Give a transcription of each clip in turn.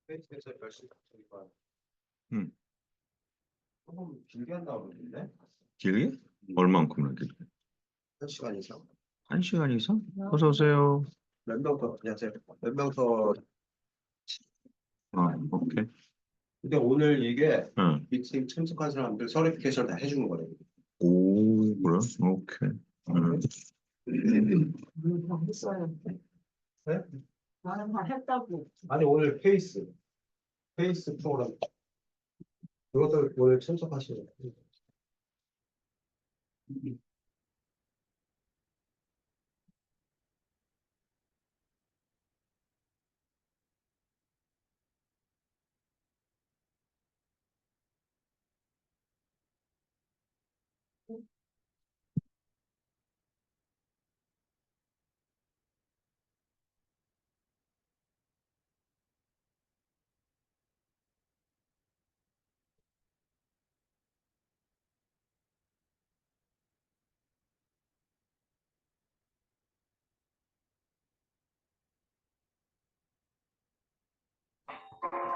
페이스에서 열심히 저기가 응. 조금 길게 한다고 그러는데 길게? 얼만큼이나 길게? 1시간 이상. 1시간 이상? 어서 오세요. 몇 명 더, 안녕하세요. 몇 명 더. 오케이. 근데 오늘 이게 응. 미팅 참석한 사람들 서리피케이션 다 해주는 거래요. 오, 그래? 오케이. 응. 다 했어요. 네? 나는 다 했다고. 아니 오늘 페이스 프로그램 그것도 오늘 참석하시는 거예요.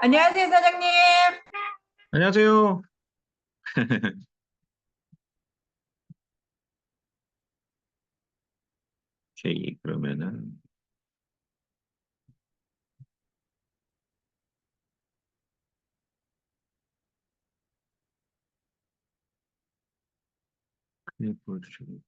안녕하세요, 사장님. 안녕하세요. 오케이, 그러면은, 클립 보여주시고.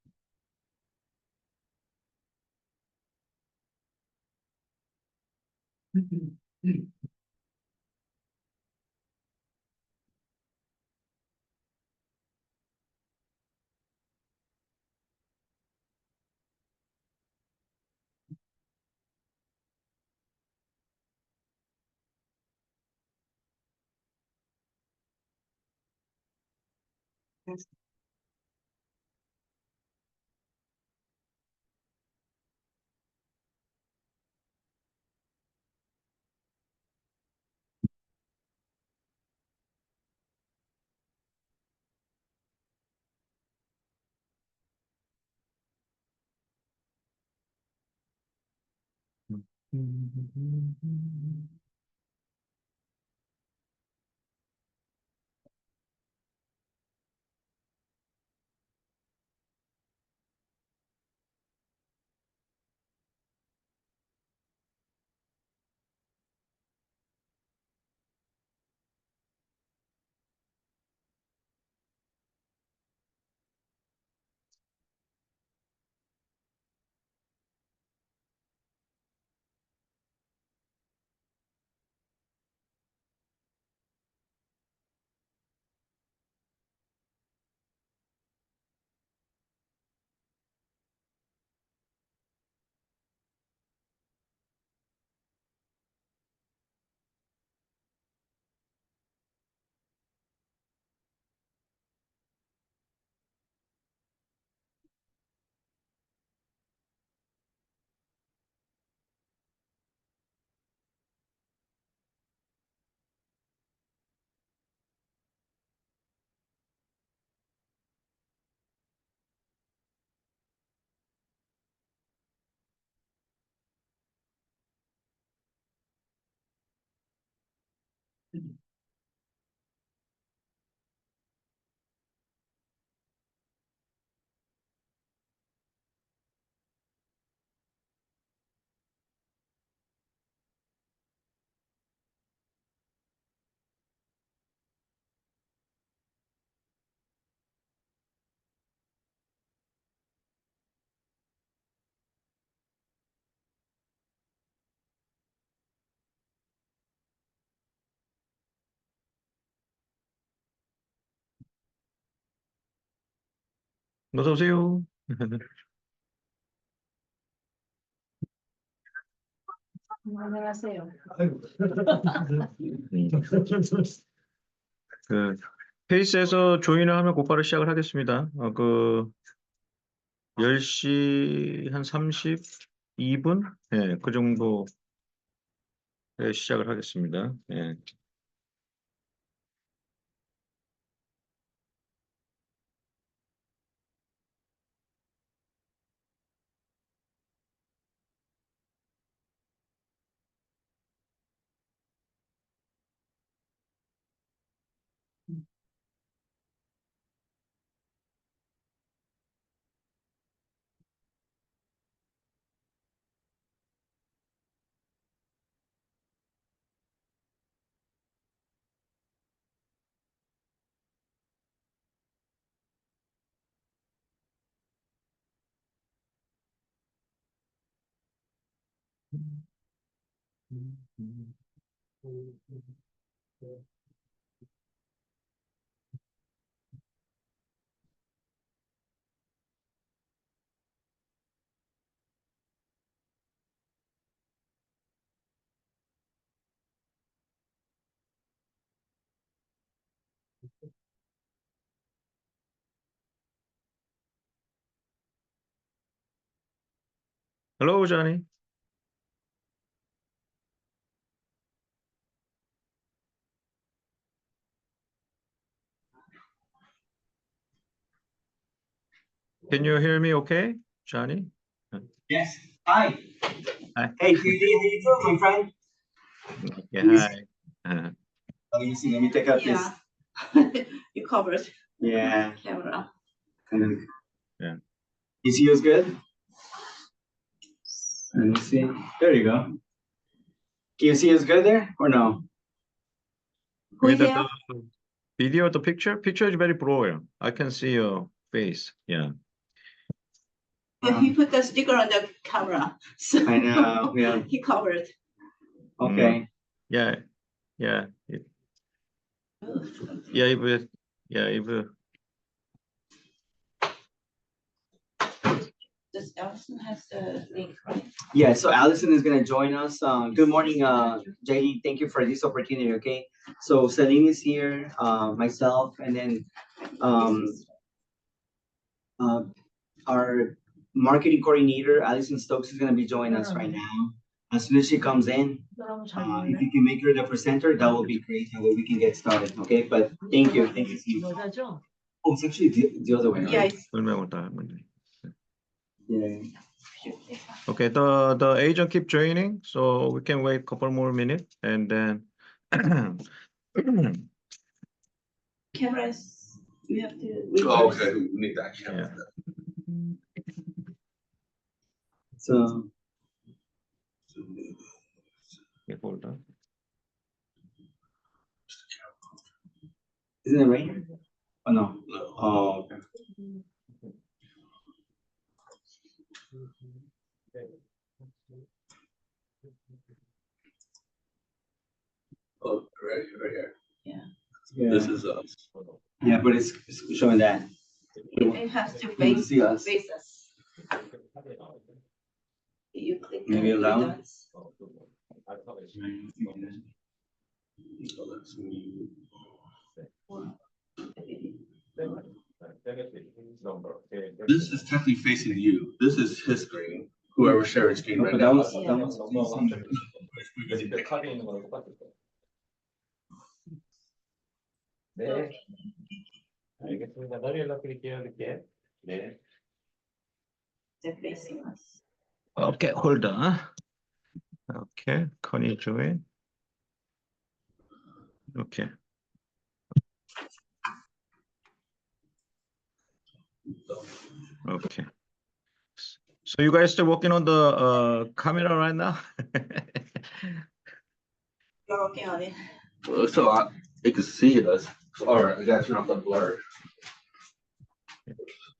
어서 오세요. 안녕하세요. 그, 페이스에서 조인을 하면 곧바로 시작을 하겠습니다. 10시 한 32분? 네, 그 정도에 시작을 하겠습니다. 네. Hello, Johnny. Can you hear me okay, Johnny? Yes. Hi. Hi. Hey, do you too, my friend? Yeah, hi. Let me see. Let me take out this. You covered Yeah. camera. Yeah. You see us good? Let me see. There you go. Can you see us good there or no? With the video, the picture is very blurry. I can see your face. Yeah. But he put the sticker on the camera, so I know. Yeah. he covered. Okay. Yeah. Yeah. If Does Allison has the link, right? Yeah. So Allison is gonna join us. Good morning, JD. Thank you for this opportunity. Okay. So Celine is here. Myself, and then our marketing coordinator, Allison Stokes, is gonna be joining us right now. As soon as she comes in, if you can make her the presenter, that will be great, and we can get started. Okay. But thank you. Thank you, Steve. Oh, it's actually the other way. Right? Yes. 설명을 다 하면 돼. Yeah. Okay, the agent keep joining, so we can wait a couple more minutes and then Cameras, we have to. Oh, okay, we need that camera. So Okay, hold on. isn't it right? Oh no. Oh, okay. Oh, right here. Yeah. This is us. Yeah, but it's showing that. It has to You face see us. us. You click. Maybe the allow? dots. This is technically facing you. This is his screen. Whoever sharing screen No, right but now. that was facing- 네. 알겠습니다. 머리 연락드릴게요. 이렇게. 네. They're facing us. Okay, hold on. Okay, Connie join. Okay. Okay. So you guys still working on the camera right now? You're working on it. So it can see us. Or I gotta turn off the blur.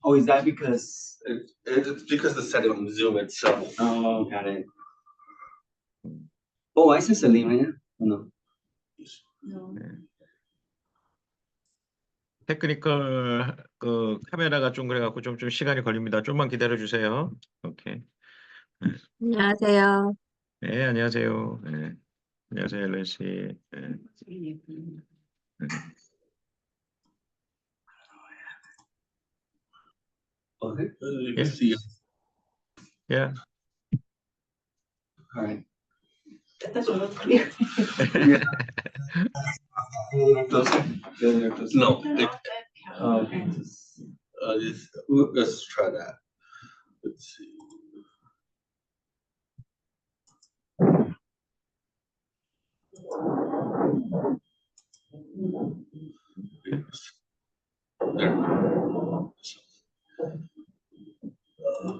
Oh, is that because? It's because the setting on Zoom itself. Oh, got it. Oh, I see Celine right now. Oh, no. No. 테크니컬 그 카메라가 좀 그래갖고 좀 시간이 걸립니다. 좀만 기다려 주세요. 오케이. 안녕하세요. 네, 안녕하세요. 네. 안녕하세요, 앨런 씨. 네. Okay. You can Yeah. see us. Yeah. All right. That's not clear. No. Oh, okay. Let's try that. Let's see.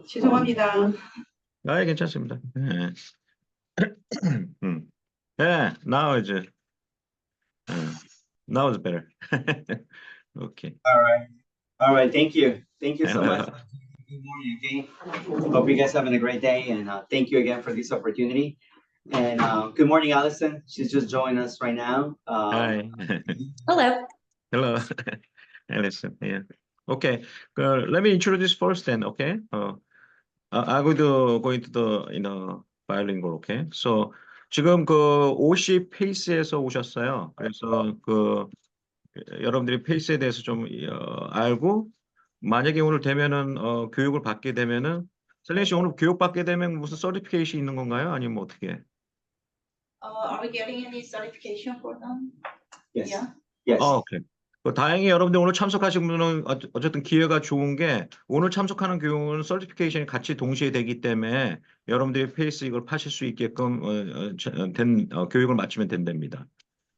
죄송합니다. 아, 괜찮습니다. 네. 네, now 이제. Now it's better. Okay. All right. Thank you. Thank you so much. Good morning, okay? Hope you guys having a great day, and thank you again for this opportunity. And good morning, Allison. She's just joined us right now. Hi. Hello. Hello, Alison. Yeah. Okay. Let me introduce first then. Okay. I would go into the bilingual. Okay. So 지금 그 OC 페이스에서 오셨어요. 그래서 그 여러분들이 페이스에 대해서 좀 알고 만약에 오늘 되면은 교육을 받게 되면은 셀린 씨 오늘 교육 받게 되면 무슨 서티피케이션 있는 건가요? 아니면 어떻게? Are we getting any certification for them? Yes. Yeah. Yes. 오케이. 다행히 여러분들 오늘 참석하신 분은 어쨌든 기회가 좋은 게 오늘 참석하는 교육은 서티피케이션이 같이 동시에 되기 때문에 여러분들이 페이스 이걸 파실 수 있게끔 된 교육을 마치면 된답니다.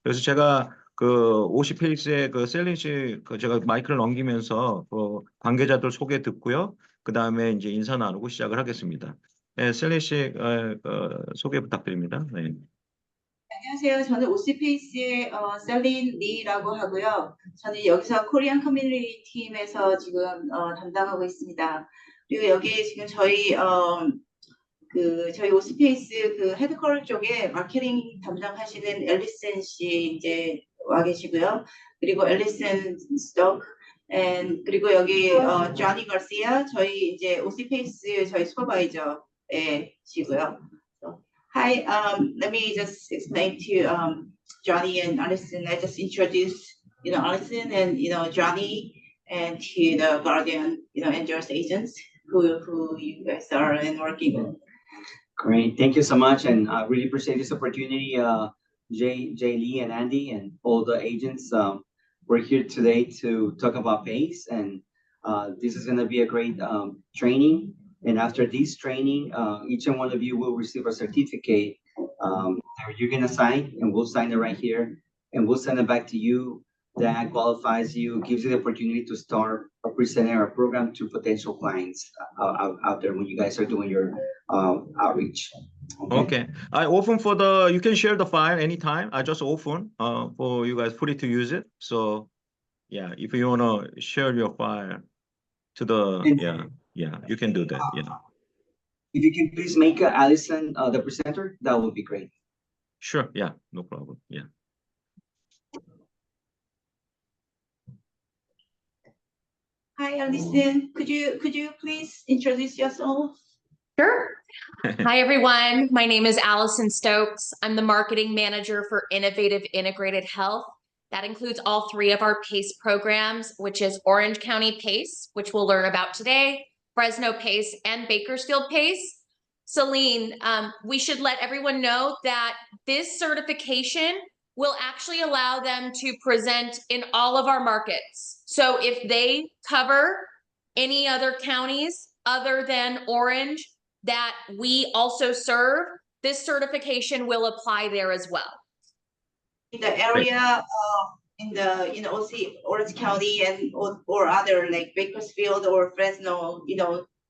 그래서 제가 그 OC 페이스에 그 셀린 씨 제가 마이크를 넘기면서 관계자들 소개 듣고요. 그 다음에 이제 인사 나누고 시작을 하겠습니다. 네, 셀린 씨 소개 부탁드립니다. 네. 안녕하세요. 저는 오시페이스의 셀린 리라고 하고요. 저는 여기서 코리안 커뮤니티 팀에서 지금 담당하고 있습니다. 그리고 여기에 지금 저희 오시페이스 그 헤드쿼터 쪽에 마케팅 담당하시는 앨리슨 씨 이제 와 계시고요. 그리고 앨리슨 스톡 그리고 여기 조니 가시아 저희 이제 오시페이스 저희 슈퍼바이저에 시고요. Hi, let me just explain to Johnny and Alison. I just introduce, Alison and Johnny, and to the Guardian, Angels agents who you guys are and working with. Great. Thank you so much, and I really appreciate this opportunity. Jay Lee and Andy and all the agents. We're here today to talk about PACE, and this is going to be a great training. And after this training, each and one of you will receive a certificate that you're going to sign, and we'll sign it right here, and we'll send it back to you. That qualifies you, gives you the opportunity to start presenting our program to potential clients out there when you guys are doing your outreach. Okay. I open you can share the file anytime. I just open for you guys free to use it. So yeah, if you want to share your file to the, yeah, you can do that. Yeah. If you can please make Allison the presenter, that would be great. Sure. Yeah, no problem. Yeah. Hi, Alison. Could you please introduce yourself? Sure. Hi, everyone. My name is Allison Stokes. I'm the marketing manager for Innovative Integrated Health. That includes all three of our PACE programs, which is Orange County PACE, which we'll learn about today, Fresno PACE, and Bakersfield PACE. Celine, we should let everyone know that this certification will actually allow them to present in all of our markets. So if they cover any other counties other than Orange that we also serve, this certification will apply there as well. In the area, in the Orange County and or other like Bakersfield or Fresno,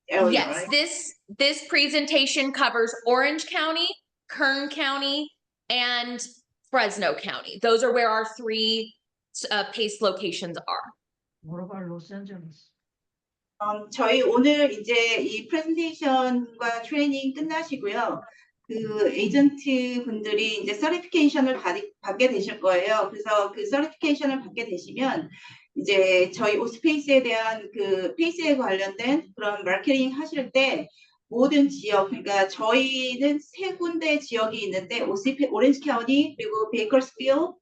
area, Yes, right? this presentation covers Orange County, Kern County, and Fresno County. Those are where our three PACE locations are. What about Los Angeles? 저희 오늘 이제 이 프레젠테이션과 트레이닝 끝나시고요. 그 에이전트 분들이 이제 서티피케이션을 받게 되실 거예요. 그래서 그 서티피케이션을 받게 되시면 이제 저희 오스페이스에 대한 그 페이스에 관련된 그런 마케팅 하실 때 모든 지역, 그러니까 저희는 세 군데 지역이 있는데 오렌지 카운티 그리고 베이커스필드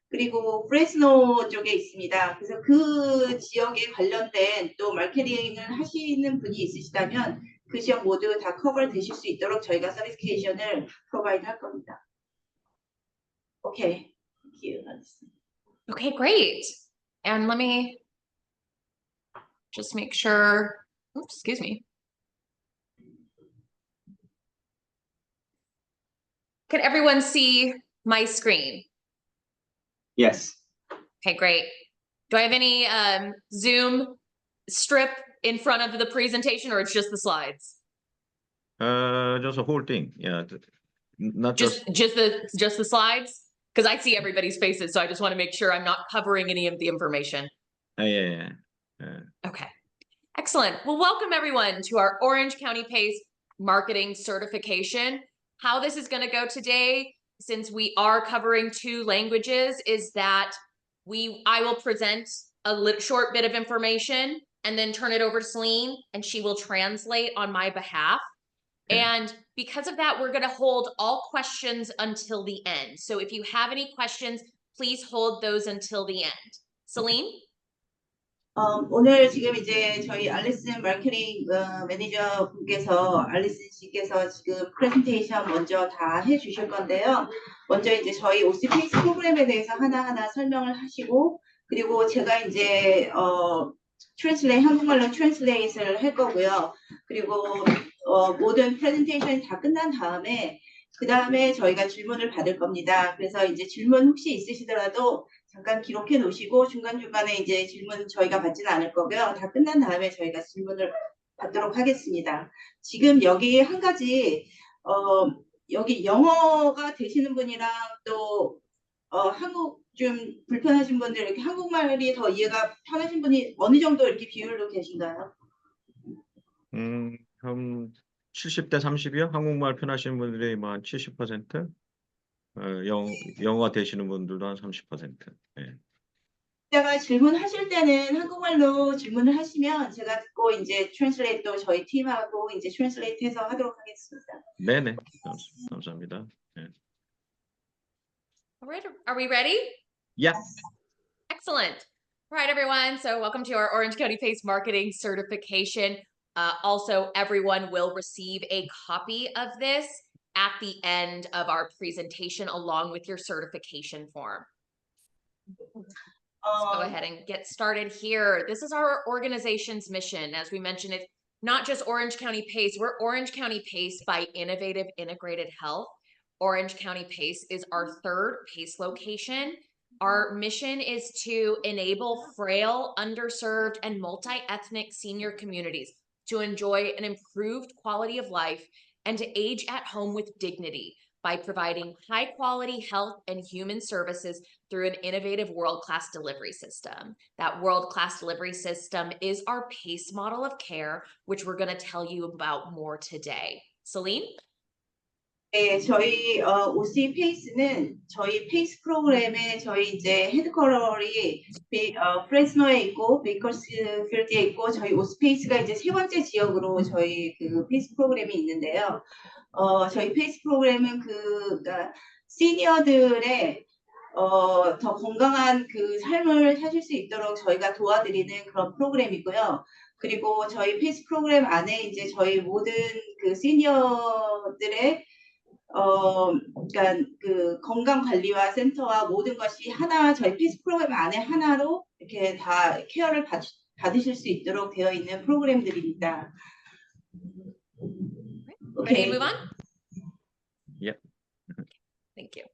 그리고 프레스노 쪽에 있습니다. 그래서 그 지역에 관련된 또 마케팅을 하시는 분이 있으시다면 그 지역 모두 다 커버 되실 수 있도록 저희가 서티피케이션을 프로바이드 할 겁니다. Okay. Thank you. Okay, great. And let me just make sure, oops, excuse me. Can everyone see my screen? Yes. Okay, great. Do I have any Zoom strip in front of the presentation, or it's just the slides? Just a whole thing. Yeah. Not Just the slides? Because I see everybody's faces, so I just want to make sure I'm not covering any of the information. Yeah. Okay. Excellent. Well, welcome everyone to our Orange County PACE marketing certification. How this is going to go today, since we are covering 2 languages, is that I will present a short bit of information and then turn it over to Celine, and she will translate on my behalf. And because of that, we're going to hold all questions until the end. So if you have any questions, please hold those until the end. Celine? 오늘 지금 이제 저희 알리슨 마케팅 매니저 분께서 알리슨 씨께서 지금 프레젠테이션 먼저 다 해주실 건데요. 먼저 이제 저희 OC 페이스 프로그램에 대해서 하나하나 설명을 하시고, 그리고 제가 이제 한국말로 트랜슬레이트를 할 거고요. 그리고 모든 프레젠테이션이 다 끝난 다음에 그 다음에 저희가 질문을 받을 겁니다. 그래서 이제 질문 혹시 있으시더라도 잠깐 기록해 놓으시고 중간중간에 이제 질문 저희가 받지는 않을 거고요. 다 끝난 다음에 저희가 질문을 받도록 하겠습니다. 지금 여기 한 가지 여기 영어가 되시는 분이랑 또 한국 좀 불편하신 분들, 이렇게 한국말이 더 이해가 편하신 분이 어느 정도 이렇게 비율로 계신가요? 한 70대 30이요? 한국말 편하시는 분들이 한 70%? 영어가 되시는 분들도 한 30%. 예. 이따가 질문하실 때는 한국말로 질문을 하시면 제가 듣고 이제 트랜슬레이트 저희 팀하고 이제 트랜슬레이트 해서 하도록 하겠습니다. 네네. 감사합니다. 예. All right, are we ready? Yeah. Excellent. All right, everyone. So welcome to our Orange County PACE marketing certification. Also, everyone will receive a copy of this at the end of our presentation along with your certification form. Let's go ahead and get started here. This is our organization's mission. As we mentioned, it's not just Orange County PACE. We're Orange County PACE by Innovative Integrated Health. Orange County PACE is our 3rd PACE location. Our mission is to enable frail, underserved, and multi-ethnic senior communities to enjoy an improved quality of life and to age at home with dignity by providing high-quality health and human services through an innovative world-class delivery system. That world-class delivery system is our PACE model of care, which we're going to tell you about more today. Celine? 네, 저희 OC 페이스는 저희 페이스 프로그램에 저희 이제 헤드쿼터리 프레스노에 있고 베이커스필드에 있고 저희 OC 페이스가 이제 3번째 지역으로 저희 그 페이스 프로그램이 있는데요. 저희 페이스 프로그램은 그러니까 시니어들의 더 건강한 그 삶을 사실 수 있도록 저희가 도와드리는 그런 프로그램이고요. 그리고 저희 페이스 프로그램 안에 이제 저희 모든 그 시니어들의 그러니까 그 건강 관리와 센터와 모든 것이 하나 저희 페이스 프로그램 안에 하나로 이렇게 다 케어를 받으실 수 있도록 되어 있는 프로그램들입니다. Ready to move on? Yep. Thank you.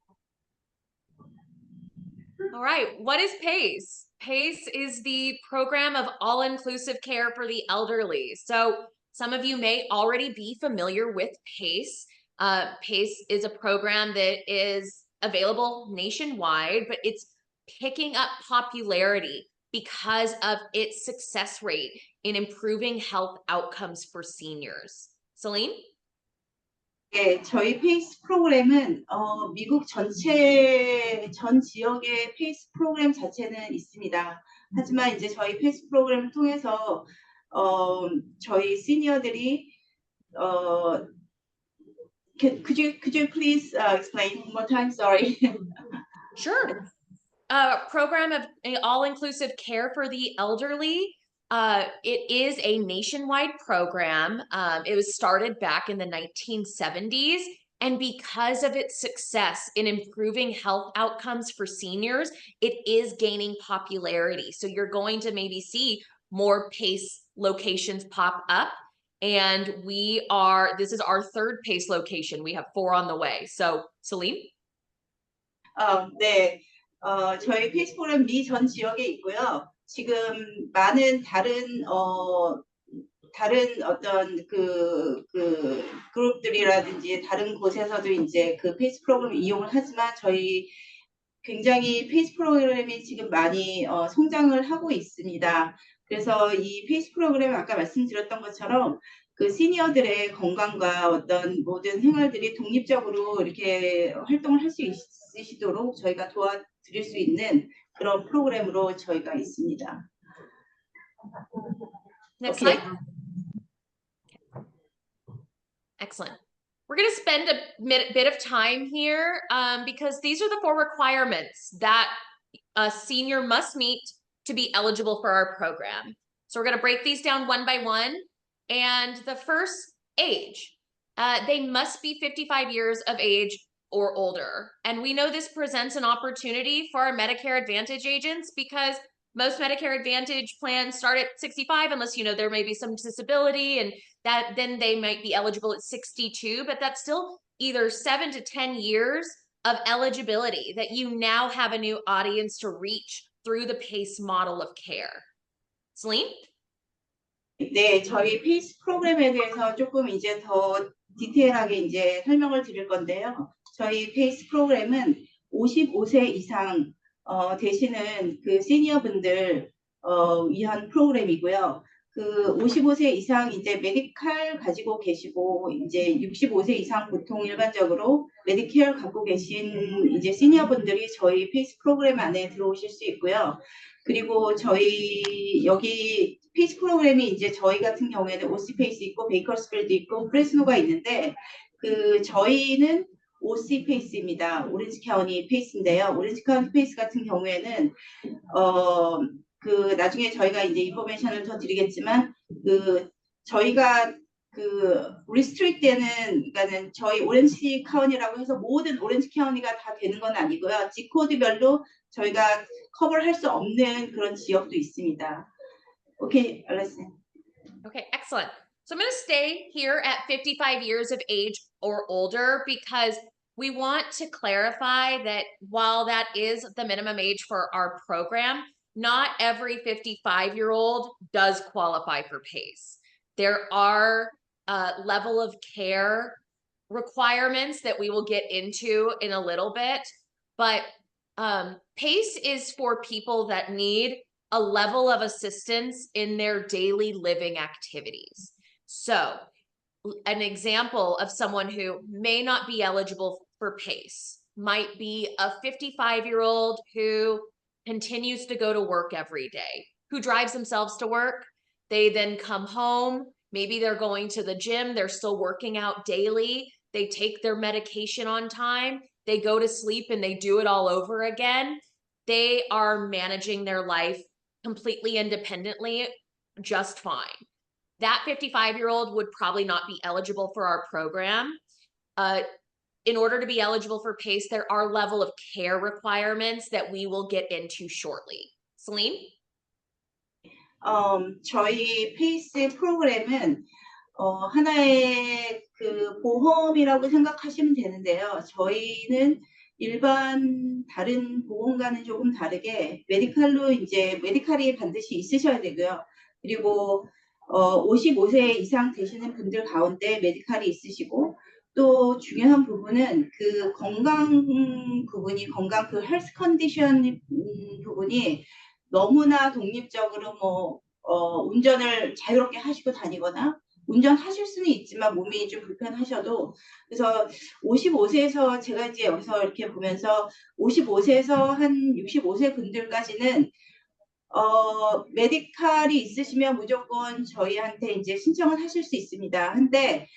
All right, what is PACE? PACE is the program of all-inclusive care for the elderly. So some of you may already be familiar with PACE. PACE is a program that is available nationwide, but it's picking up popularity because of its success rate in improving health outcomes for seniors. Celine? 네, 저희 페이스 프로그램은 미국 전체 전 지역의 페이스 프로그램 자체는 있습니다. 하지만 이제 저희 페이스 프로그램을 통해서 저희 시니어들이 could you please explain one more time? Sorry. Sure. Program of all-inclusive care for the elderly. It is a nationwide program. It was started back in the 1970s. And because of its success in improving health outcomes for seniors, it is gaining popularity. So you're going to maybe see more PACE locations pop up. And this is our 3rd PACE location. We have 4 on the way. So, Celine? 네, 저희 페이스 프로그램 미 전 지역에 있고요. 지금 많은 다른 어떤 그 그룹들이라든지 다른 곳에서도 이제 그 페이스 프로그램 이용을 하지만 저희 굉장히 페이스 프로그램이 지금 많이 성장을 하고 있습니다. 그래서 이 페이스 프로그램 아까 말씀드렸던 것처럼 그 시니어들의 건강과 어떤 모든 생활들이 독립적으로 이렇게 활동을 할 수 있으시도록 저희가 도와드릴 수 있는 그런 프로그램으로 저희가 있습니다. Next Okay. slide. Excellent. We're going to spend a bit of time here because these are the 4 requirements that a senior must meet to be eligible for our program. So we're going to break these down one by one. And the first, age. They must be 55 years of age or older. And we know this presents an opportunity for our Medicare Advantage agents because most Medicare Advantage plans start at 65 unless, you know, there may be some disability and that then they might be eligible at 62, but that's still either 7 to 10 years of eligibility that you now have a new audience to reach through the PACE model of care. Celine? 네, 저희 페이스 프로그램에 대해서 조금 이제 더 디테일하게 이제 설명을 드릴 건데요. 저희 페이스 프로그램은 55세 이상 되시는 그 시니어 분들 위한 프로그램이고요. 그 55세 이상 이제 메디칼 가지고 계시고 이제 65세 이상 보통 일반적으로 메디케어 갖고 계신 이제 시니어 분들이 저희 페이스 프로그램 안에 들어오실 수 있고요. 그리고 저희 여기 페이스 프로그램이 이제 저희 같은 경우에는 오시 페이스 있고 베이커스필드 있고 프레스노가 있는데 그 저희는 오시 페이스입니다. 오렌지 카운티 페이스인데요. 오렌지 카운티 페이스 같은 경우에는 그 나중에 저희가 이제 인포메이션을 더 드리겠지만 그 저희가 그 리스트릭 되는 그러니까는 저희 오렌지 카운티라고 해서 모든 오렌지 카운티가 다 되는 건 아니고요. 지코드별로 저희가 커버를 할 수 없는 그런 지역도 있습니다. 오케이, 알았어요. Okay, excellent. So I'm going to stay here at 55 years of age or older because we want to clarify that while that is the minimum age for our program, not every 55-year-old does qualify for PACE. There are level of care requirements that we will get into in a little bit, but PACE is for people that need a level of assistance in their daily living activities. So an example of someone who may not be eligible for PACE might be a 55-year-old who continues to go to work every day, who drives themselves to work. They then come home. Maybe they're going to the gym. They're still working out daily. They take their medication on time. They go to sleep and they do it all over again. They are managing their life completely independently, just fine. That 55-year-old would probably not be eligible for our program. In order to be eligible for PACE, there are level of care requirements that we will get into shortly. Celine? 저희 페이스 프로그램은 하나의 그 보험이라고 생각하시면 되는데요. 저희는 일반 다른 보험과는 조금 다르게 메디칼로 이제 메디칼이 반드시 있으셔야 되고요. 그리고 55세 이상 되시는 분들 가운데 메디칼이 있으시고 또 중요한 부분은 그 건강 부분이 건강 그 헬스 컨디션 부분이 너무나 독립적으로 뭐 운전을 자유롭게 하시고 다니거나 운전하실 수는 있지만 몸이 좀 불편하셔도 그래서 55세에서 제가 이제 여기서 이렇게 보면서 55세에서 한 65세 분들까지는 메디칼이 있으시면 무조건 저희한테 이제 신청을 하실 수 있습니다. 근데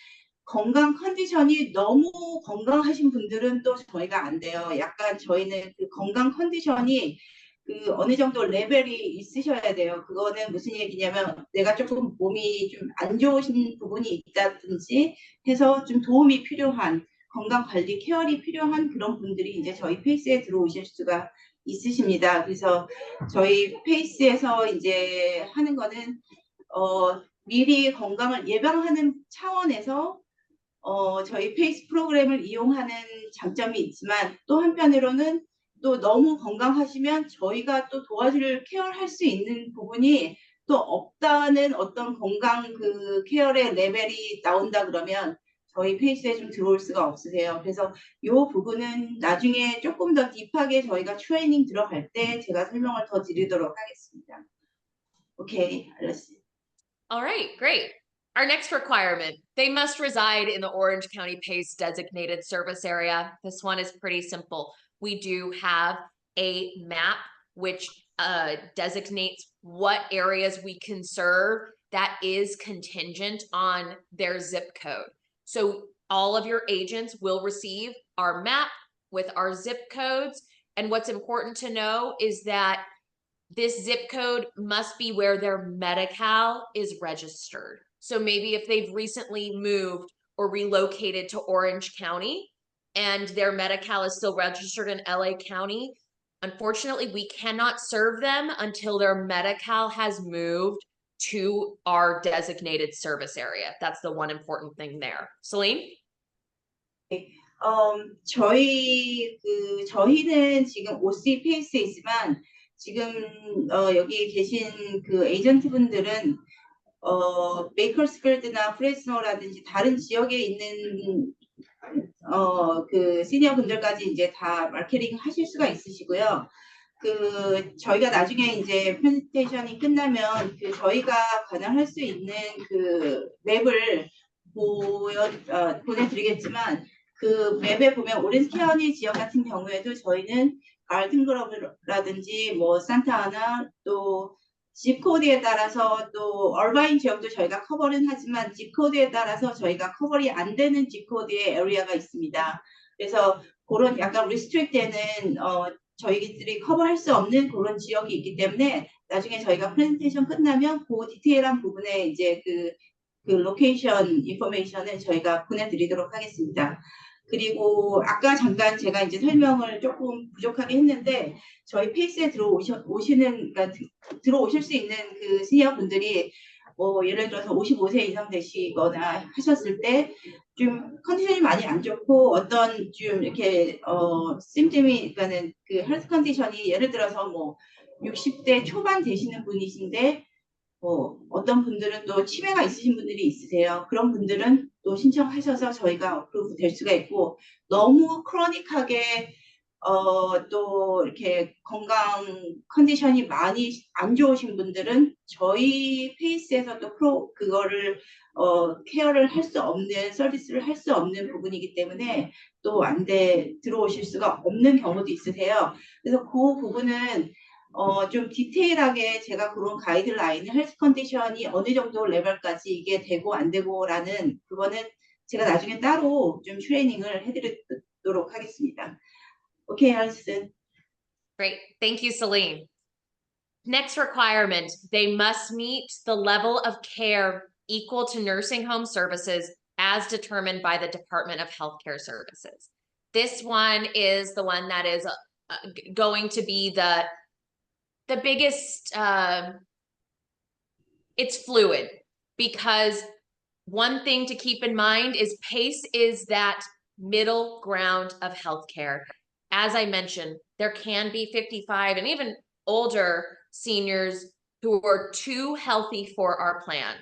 건강 컨디션이 너무 건강하신 분들은 또 저희가 안 돼요. 약간 저희는 그 건강 컨디션이 그 어느 정도 레벨이 있으셔야 돼요. 그거는 무슨 얘기냐면 내가 조금 몸이 좀 안 좋으신 부분이 있다든지 해서 좀 도움이 필요한 건강 관리 케어리 필요한 그런 분들이 이제 저희 페이스에 들어오실 수가 있으십니다. 그래서 저희 페이스에서 이제 하는 거는 미리 건강을 예방하는 차원에서 저희 페이스 프로그램을 이용하는 장점이 있지만 또 한편으로는 또 너무 건강하시면 저희가 또 도와줄 케어를 할 수 있는 부분이 또 없다는 어떤 건강 그 케어의 레벨이 나온다 그러면 저희 페이스에 좀 들어올 수가 없으세요. 그래서 이 부분은 나중에 조금 더 딥하게 저희가 트레이닝 들어갈 때 제가 설명을 더 드리도록 하겠습니다. 오케이, 알았어요. All right, great. Our next requirement, they must reside in the Orange County PACE designated service area. This one is pretty simple. We do have a map which designates what areas we can serve that is contingent on their zip code. So all of your agents will receive our map with our zip codes. And what's important to know is that this zip code must be where their Medi-Cal is registered. So maybe if they've recently moved or relocated to Orange County and their Medi-Cal is still registered in LA County, unfortunately, we cannot serve them until their Medi-Cal has moved to our designated service area. That's the one important thing there. Celine? 저희는 지금 OC 페이스에 있지만 지금 여기 계신 그 에이전트 분들은 베이커스필드나 프레스노라든지 다른 지역에 있는 그 시니어 분들까지 이제 다 마케팅 하실 수가 있으시고요. 그 저희가 나중에 이제 프레젠테이션이 끝나면 그 저희가 관할할 수 있는 그 맵을 보내드리겠지만 그 맵에 보면 오렌지 카운티 지역 같은 경우에도 저희는 가든그로브라든지 뭐 산타아나 또 집코드에 따라서 또 얼바인 지역도 저희가 커버는 하지만 집코드에 따라서 저희가 커버리 안 되는 집코드의 에리아가 있습니다. 그래서 그런 약간 리스트릭트되는 저희들이 커버할 수 없는 그런 지역이 있기 때문에 나중에 저희가 프레젠테이션 끝나면 그 디테일한 부분에 이제 그 로케이션 인포메이션을 저희가 보내드리도록 하겠습니다. 그리고 아까 잠깐 제가 이제 설명을 조금 부족하게 했는데 저희 페이스에 그러니까 들어오실 수 있는 그 시니어 분들이 뭐 예를 들어서 55세 이상 되시거나 하셨을 때 좀 컨디션이 많이 안 좋고 어떤 좀 이렇게 심점이 그러니까는 그 헬스 컨디션이 예를 들어서 뭐 60대 초반 되시는 분이신데 어떤 분들은 또 치매가 있으신 분들이 있으세요. 그런 분들은 또 신청하셔서 저희가 어프로브 될 수가 있고 그러니까 크로닉하게 또 이렇게 건강 컨디션이 많이 안 좋으신 분들은 저희 페이스에서 또 그거를 케어를 할 수 없는 서비스를 할 수 없는 부분이기 때문에 또 들어오실 수가 없는 경우도 있으세요. 그래서 그 부분은 좀 디테일하게 제가 그런 가이드라인을 헬스 컨디션이 어느 정도 레벨까지 이게 되고 안 되고라는 그거는 제가 나중에 따로 좀 트레이닝을 해드리도록 하겠습니다. 오케이, 알았어요. Great. Thank you, Celine. Next requirement, they must meet the level of care equal to nursing home services as determined by the Department of Healthcare Services. This one is the one that is going to be the biggest, it's fluid because one thing to keep in mind is PACE is that middle ground of healthcare. As I mentioned, there can be 55 and even older seniors who are too healthy for our plan.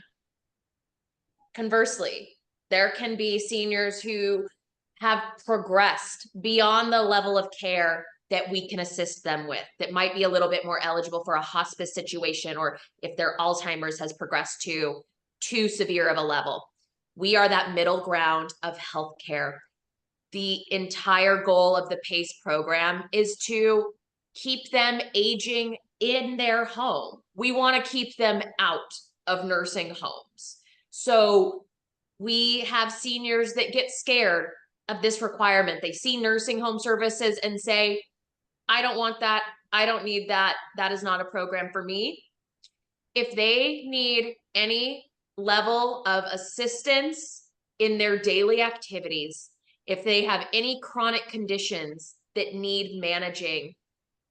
Conversely, there can be seniors who have progressed beyond the level of care that we can assist them with, that might be a little bit more eligible for a hospice situation, or if their Alzheimer's has progressed to too severe of a level. We are that middle ground of healthcare. The entire goal of the PACE program is to keep them aging in their home. We want to keep them out of nursing homes. So we have seniors that get scared of this requirement. They see nursing home services and say, I don't want that. I don't need that. That is not a program for me. If they need any level of assistance in their daily activities, if they have any chronic conditions that need managing,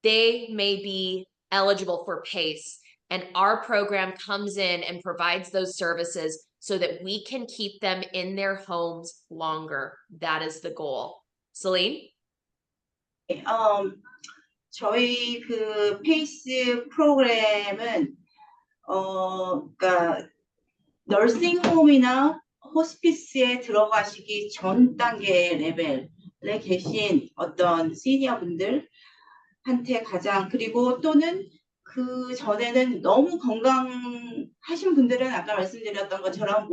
they may be eligible for PACE. And our program comes in and provides those services so that we can keep them in their homes longer. That is the goal. Celine? 저희 그 페이스 프로그램은 그러니까 너싱홈이나 호스피스에 들어가시기 전 단계 레벨에 계신 어떤 시니어 분들한테 가장 그리고 또는 그 전에는 너무 건강하신 분들은 아까 말씀드렸던 것처럼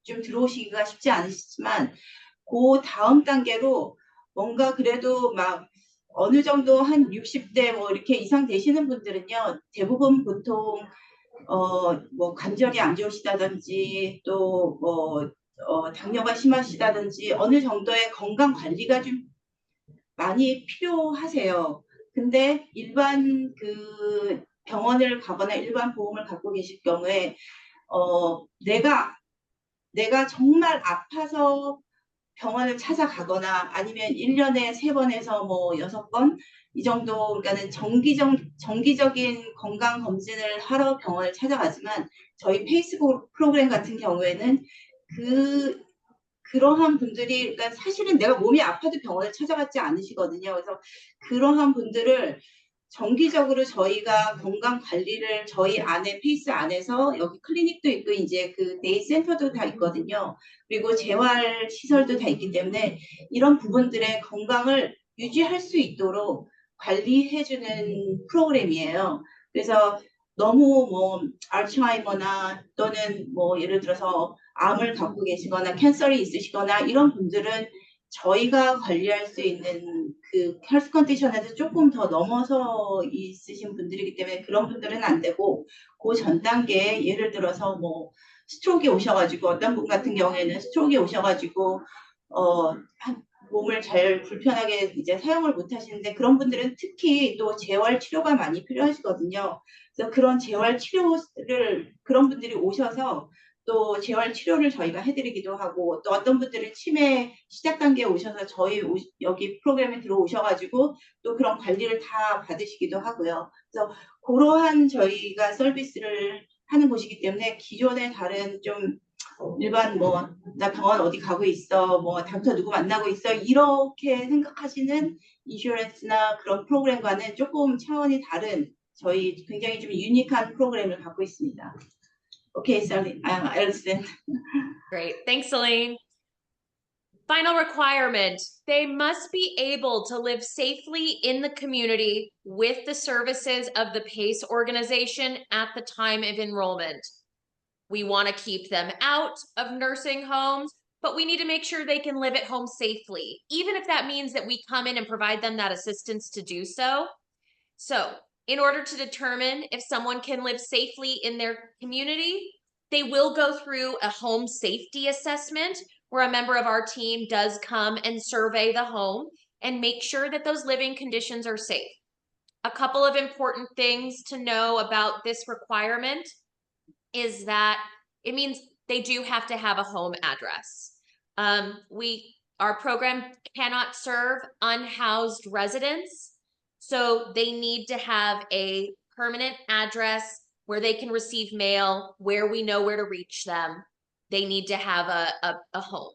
좀 들어오시기가 쉽지 않으시지만 그 다음 단계로 뭔가 그래도 막 어느 정도 한 60대 뭐 이렇게 이상 되시는 분들은요, 대부분 보통 뭐 관절이 안 좋으시다든지 또 뭐 당뇨가 심하시다든지 어느 정도의 건강 관리가 좀 많이 필요하세요. 근데 일반 그 병원을 가거나 일반 보험을 갖고 계실 경우에 내가 정말 아파서 병원을 찾아가거나 아니면 1년에 3번에서 뭐 6번 이 정도, 그러니까는 정기적인 건강 검진을 하러 병원을 찾아가지만 저희 페이스북 프로그램 같은 경우에는 그러한 분들이, 그러니까 사실은 내가 몸이 아파도 병원을 찾아가지 않으시거든요. 그래서 그러한 분들을 정기적으로 저희가 건강 관리를 저희 안에 페이스 안에서 여기 클리닉도 있고 이제 그 데이 센터도 다 있거든요. 그리고 재활 시설도 다 있기 때문에 이런 부분들의 건강을 유지할 수 있도록 관리해주는 프로그램이에요. 그래서 너무 뭐 알츠하이머나 또는 뭐 예를 들어서 암을 갖고 계시거나 캔서이 있으시거나 이런 분들은 저희가 관리할 수 있는 그 헬스 컨디션에서 조금 더 넘어서 있으신 분들이기 때문에 그런 분들은 안 되고, 그 전 단계에 예를 들어서 뭐 스트로크에 오셔가지고 어떤 분 같은 경우에는 스트로크에 오셔가지고 몸을 잘 불편하게 이제 사용을 못 하시는데 그런 분들은 특히 또 재활 치료가 많이 필요하시거든요. 그래서 그런 재활 치료를 그런 분들이 오셔서 또 재활 치료를 저희가 해드리기도 하고, 또 어떤 분들은 치매 시작 단계에 오셔서 저희 여기 프로그램에 들어오셔가지고 또 그런 관리를 다 받으시기도 하고요. 그래서 그러한 저희가 서비스를 하는 곳이기 때문에 기존의 다른 좀 일반 뭐 나 병원 어디 가고 있어, 뭐 닥터 누구 만나고 있어 이렇게 생각하시는 인슈런스나 그런 프로그램과는 조금 차원이 다른 저희 굉장히 좀 유니크한 프로그램을 갖고 있습니다. Okay, Alison. Great. Thanks, Celine. Final requirement. They must be able to live safely in the community with the services of the PACE organization at the time of enrollment. We want to keep them out of nursing homes, but we need to make sure they can live at home safely, even if that means that we come in and provide them that assistance to do so. So, in order to determine if someone can live safely in their community, they will go through a home safety assessment where a member of our team does come and survey the home and make sure that those living conditions are safe. A couple of important things to know about this requirement is that it means they do have to have a home address. Our program cannot serve unhoused residents, so they need to have a permanent address where they can receive mail, where we know where to reach them. They need to have a home.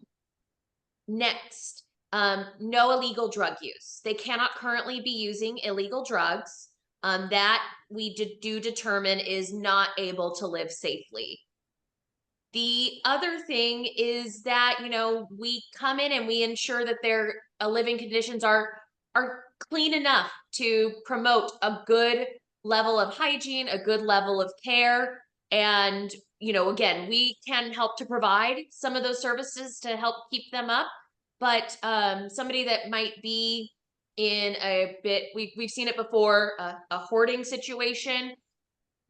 Next, no illegal drug use. They cannot currently be using illegal drugs. That we do determine is not able to live safely. The other thing is that, you know, we come in and we ensure that their living conditions are clean enough to promote a good level of hygiene, a good level of care. And, you know, again, we can help to provide some of those services to help keep them up. But somebody that might be in a bit, we've seen it before, a hoarding situation,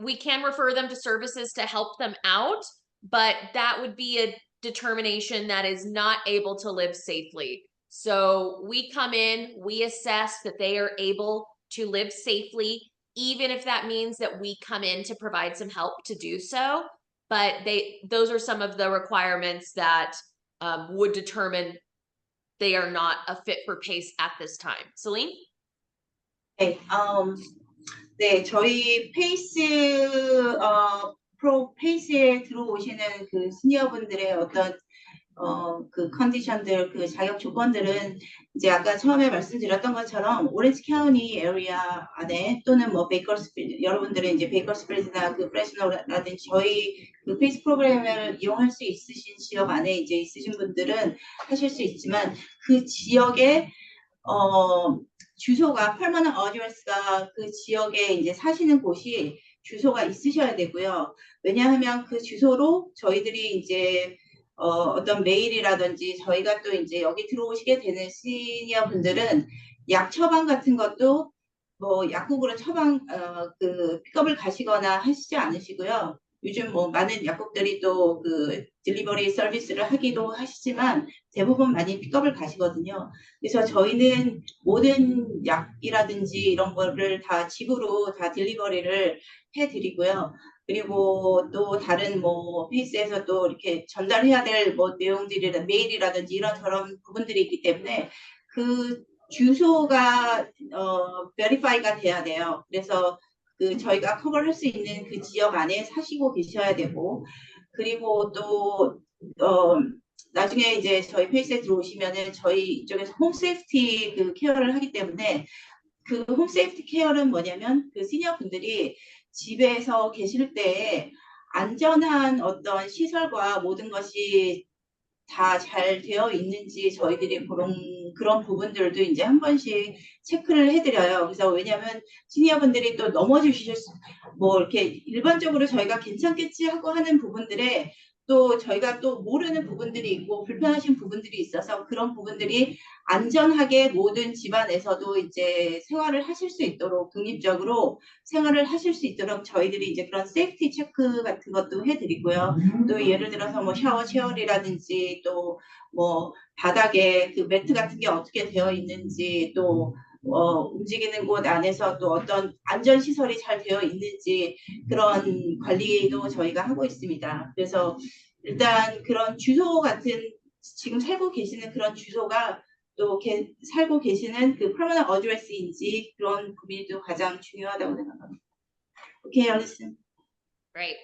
we can refer them to services to help them out, but that would be a determination that is not able to live safely. So we come in, we assess that they are able to live safely, even if that means that we come in to provide some help to do so. But those are some of the requirements that would determine they are not a fit for PACE at this time. Celine? 네, 네, 저희 페이스에 들어오시는 그 시니어분들의 어떤 그 컨디션들, 그 자격 조건들은 이제 아까 처음에 말씀드렸던 것처럼 오렌지 카운티 에리아 안에 또는 뭐 베이커스필드, 여러분들은 이제 베이커스필드나 그 프레스노라든지 저희 그 페이스 프로그램을 이용할 수 있으신 지역 안에 이제 있으신 분들은 하실 수 있지만 그 지역에 주소가 permanent address가 그 지역에 이제 사시는 곳이 주소가 있으셔야 되고요. 왜냐하면 그 주소로 저희들이 이제 어떤 메일이라든지 저희가 또 이제 여기 들어오시게 되는 시니어 분들은 약 처방 같은 것도 뭐 약국으로 처방 그 픽업을 가시거나 하시지 않으시고요. 요즘 뭐 많은 약국들이 또 그 딜리버리 서비스를 하기도 하시지만 대부분 많이 픽업을 가시거든요. 그래서 저희는 모든 약이라든지 이런 거를 다 집으로 다 딜리버리를 해드리고요. 그리고 또 다른 뭐 페이스에서 또 이렇게 전달해야 될 뭐 내용들이나 메일이라든지 이런 저런 부분들이 있기 때문에 그 주소가 베리파이가 돼야 돼요. 그래서 그 저희가 커버할 수 있는 그 지역 안에 사시고 계셔야 되고, 그리고 또 나중에 이제 저희 페이스에 들어오시면은 저희 이쪽에서 홈 세이프티 그 케어를 하기 때문에 그 홈 세이프티 케어는 뭐냐면 그 시니어 분들이 집에서 계실 때 안전한 어떤 시설과 모든 것이 다 잘 되어 있는지 저희들이 그런 부분들도 이제 한 번씩 체크를 해드려요. 그래서 왜냐하면 시니어분들이 또 넘어지실 뭐 이렇게 일반적으로 저희가 괜찮겠지 하고 하는 부분들에 또 저희가 또 모르는 부분들이 있고 불편하신 부분들이 있어서 그런 부분들이 안전하게 모든 집안에서도 이제 생활을 하실 수 있도록 독립적으로 생활을 하실 수 있도록 저희들이 이제 그런 세이프티 체크 같은 것도 해드리고요. 또 예를 들어서 뭐 샤워 체어리라든지 또 뭐 바닥에 그 매트 같은 게 어떻게 되어 있는지 또 움직이는 곳 안에서 또 어떤 안전 시설이 잘 되어 있는지 그런 관리도 저희가 하고 있습니다. 그래서 일단 그런 주소 같은 지금 살고 계시는 그런 주소가 또 살고 계시는 그 permanent address인지 그런 부분도 가장 중요하다고 생각합니다. Okay, Alison. Great.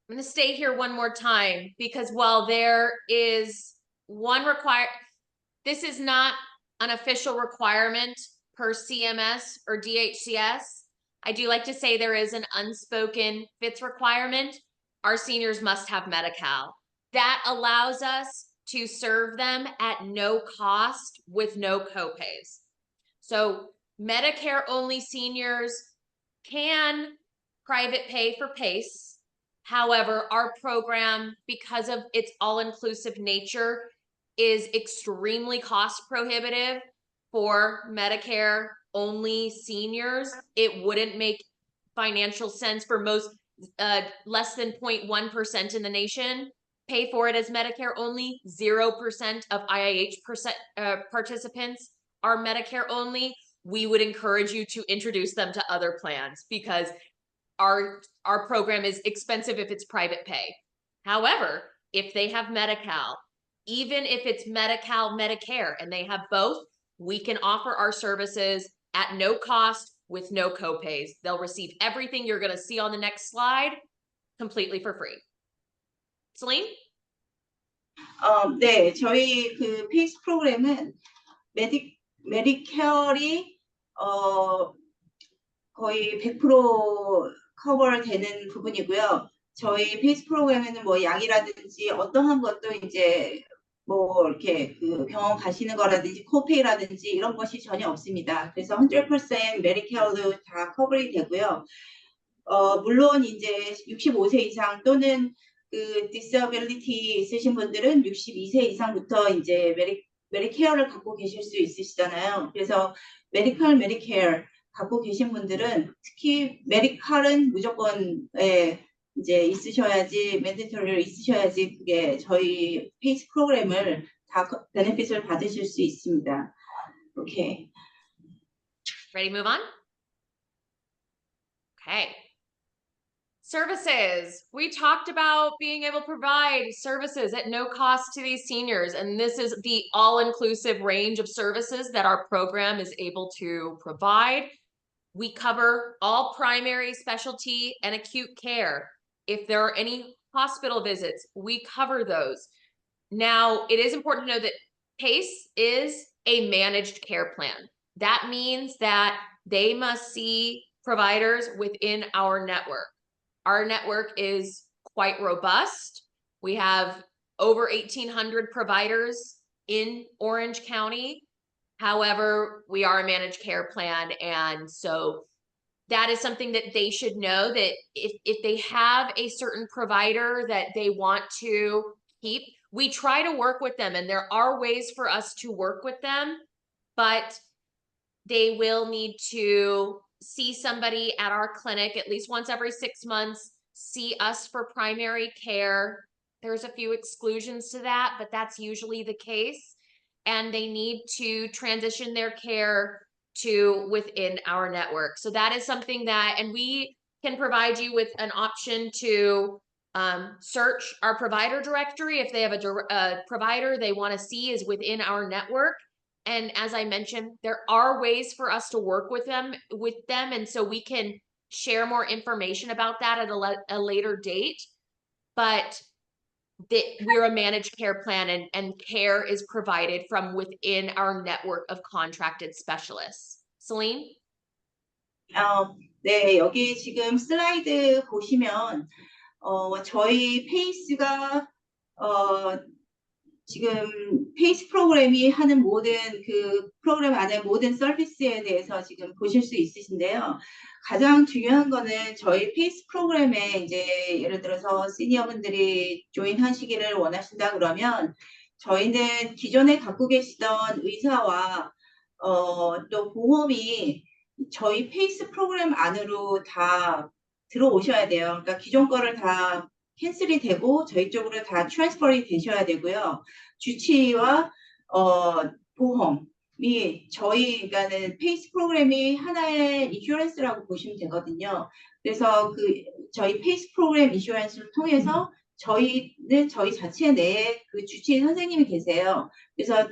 I'm going to stay here one more time because while there is this is not an official requirement per CMS or DHCS. I do like to say there is an unspoken fifth requirement. Our seniors must have Medi-Cal. That allows us to serve them at no cost with no copays. So Medicare only seniors can private pay for PACE. However, our program, because of its all-inclusive nature, is extremely cost prohibitive for Medicare only seniors. It wouldn't make financial sense for most less than 0.1% in the nation pay for it as Medicare only. 0% of IIH participants are Medicare only. We would encourage you to introduce them to other plans because our program is expensive if it's private pay. However, if they have Medi-Cal, even if it's Medi-Cal, Medicare, and they have both, we can offer our services at no cost with no copays. They'll receive everything you're going to see on the next slide completely for free. Celine? 네, 저희 그 페이스 프로그램은 메디케어이 거의 100% 커버되는 부분이고요. 저희 페이스 프로그램에는 뭐 약이라든지 어떠한 것도 이제 뭐 이렇게 그 병원 가시는 거라든지 코페이라든지 이런 것이 전혀 없습니다. 그래서 100% 메디케어도 다 커버이 되고요. 물론 이제 65세 이상 또는 그 디서빌리티 있으신 분들은 62세 이상부터 이제 메디케어를 갖고 계실 수 있으시잖아요. 그래서 메디케어 갖고 계신 분들은 특히 메디칼은 무조건 이제 있으셔야지 맨데이터리로 있으셔야지 그게 저희 페이스 프로그램을 다 베네핏을 받으실 수 있습니다. 오케이. Ready to move on? Okay. Services. We talked about being able to provide services at no cost to these seniors, and this is the all-inclusive range of services that our program is able to provide. We cover all primary, specialty, and acute care. If there are any hospital visits, we cover those. Now, it is important to know that PACE is a managed care plan. That means that they must see providers within our network. Our network is quite robust. We have over 1,800 providers in Orange County. However, we are a managed care plan, and so that is something that they should know, that if they have a certain provider that they want to keep, we try to work with them, and there are ways for us to work with them, but they will need to see somebody at our clinic at least once every 6 months, see us for primary care. There's a few exclusions to that, but that's usually the case. And they need to transition their care to within our network. So that is something that, and we can provide you with an option to search our provider directory if they have a provider they want to see is within our network. And as I mentioned, there are ways for us to work with them, and so we can share more information about that at a later date. But we're a managed care plan, and care is provided from within our network of contracted specialists. Celine? 네, 여기 지금 슬라이드 보시면 저희 페이스가 지금 페이스 프로그램이 하는 모든 그 프로그램 안에 모든 서비스에 대해서 지금 보실 수 있으신데요. 가장 중요한 거는 저희 페이스 프로그램에 이제 예를 들어서 시니어분들이 조인하시기를 원하신다 그러면 저희는 기존에 갖고 계시던 의사와 또 보험이 저희 페이스 프로그램 안으로 다 들어오셔야 돼요. 그러니까 기존 거를 다 캔슬이 되고 저희 쪽으로 다 트랜스퍼이 되셔야 되고요. 주치의와 보험이 그러니까는 페이스 프로그램이 하나의 인슈런스라고 보시면 되거든요. 그래서 저희 페이스 프로그램 인슈런스를 통해서 저희는 저희 자체 내에 그 주치의 선생님이 계세요. 그래서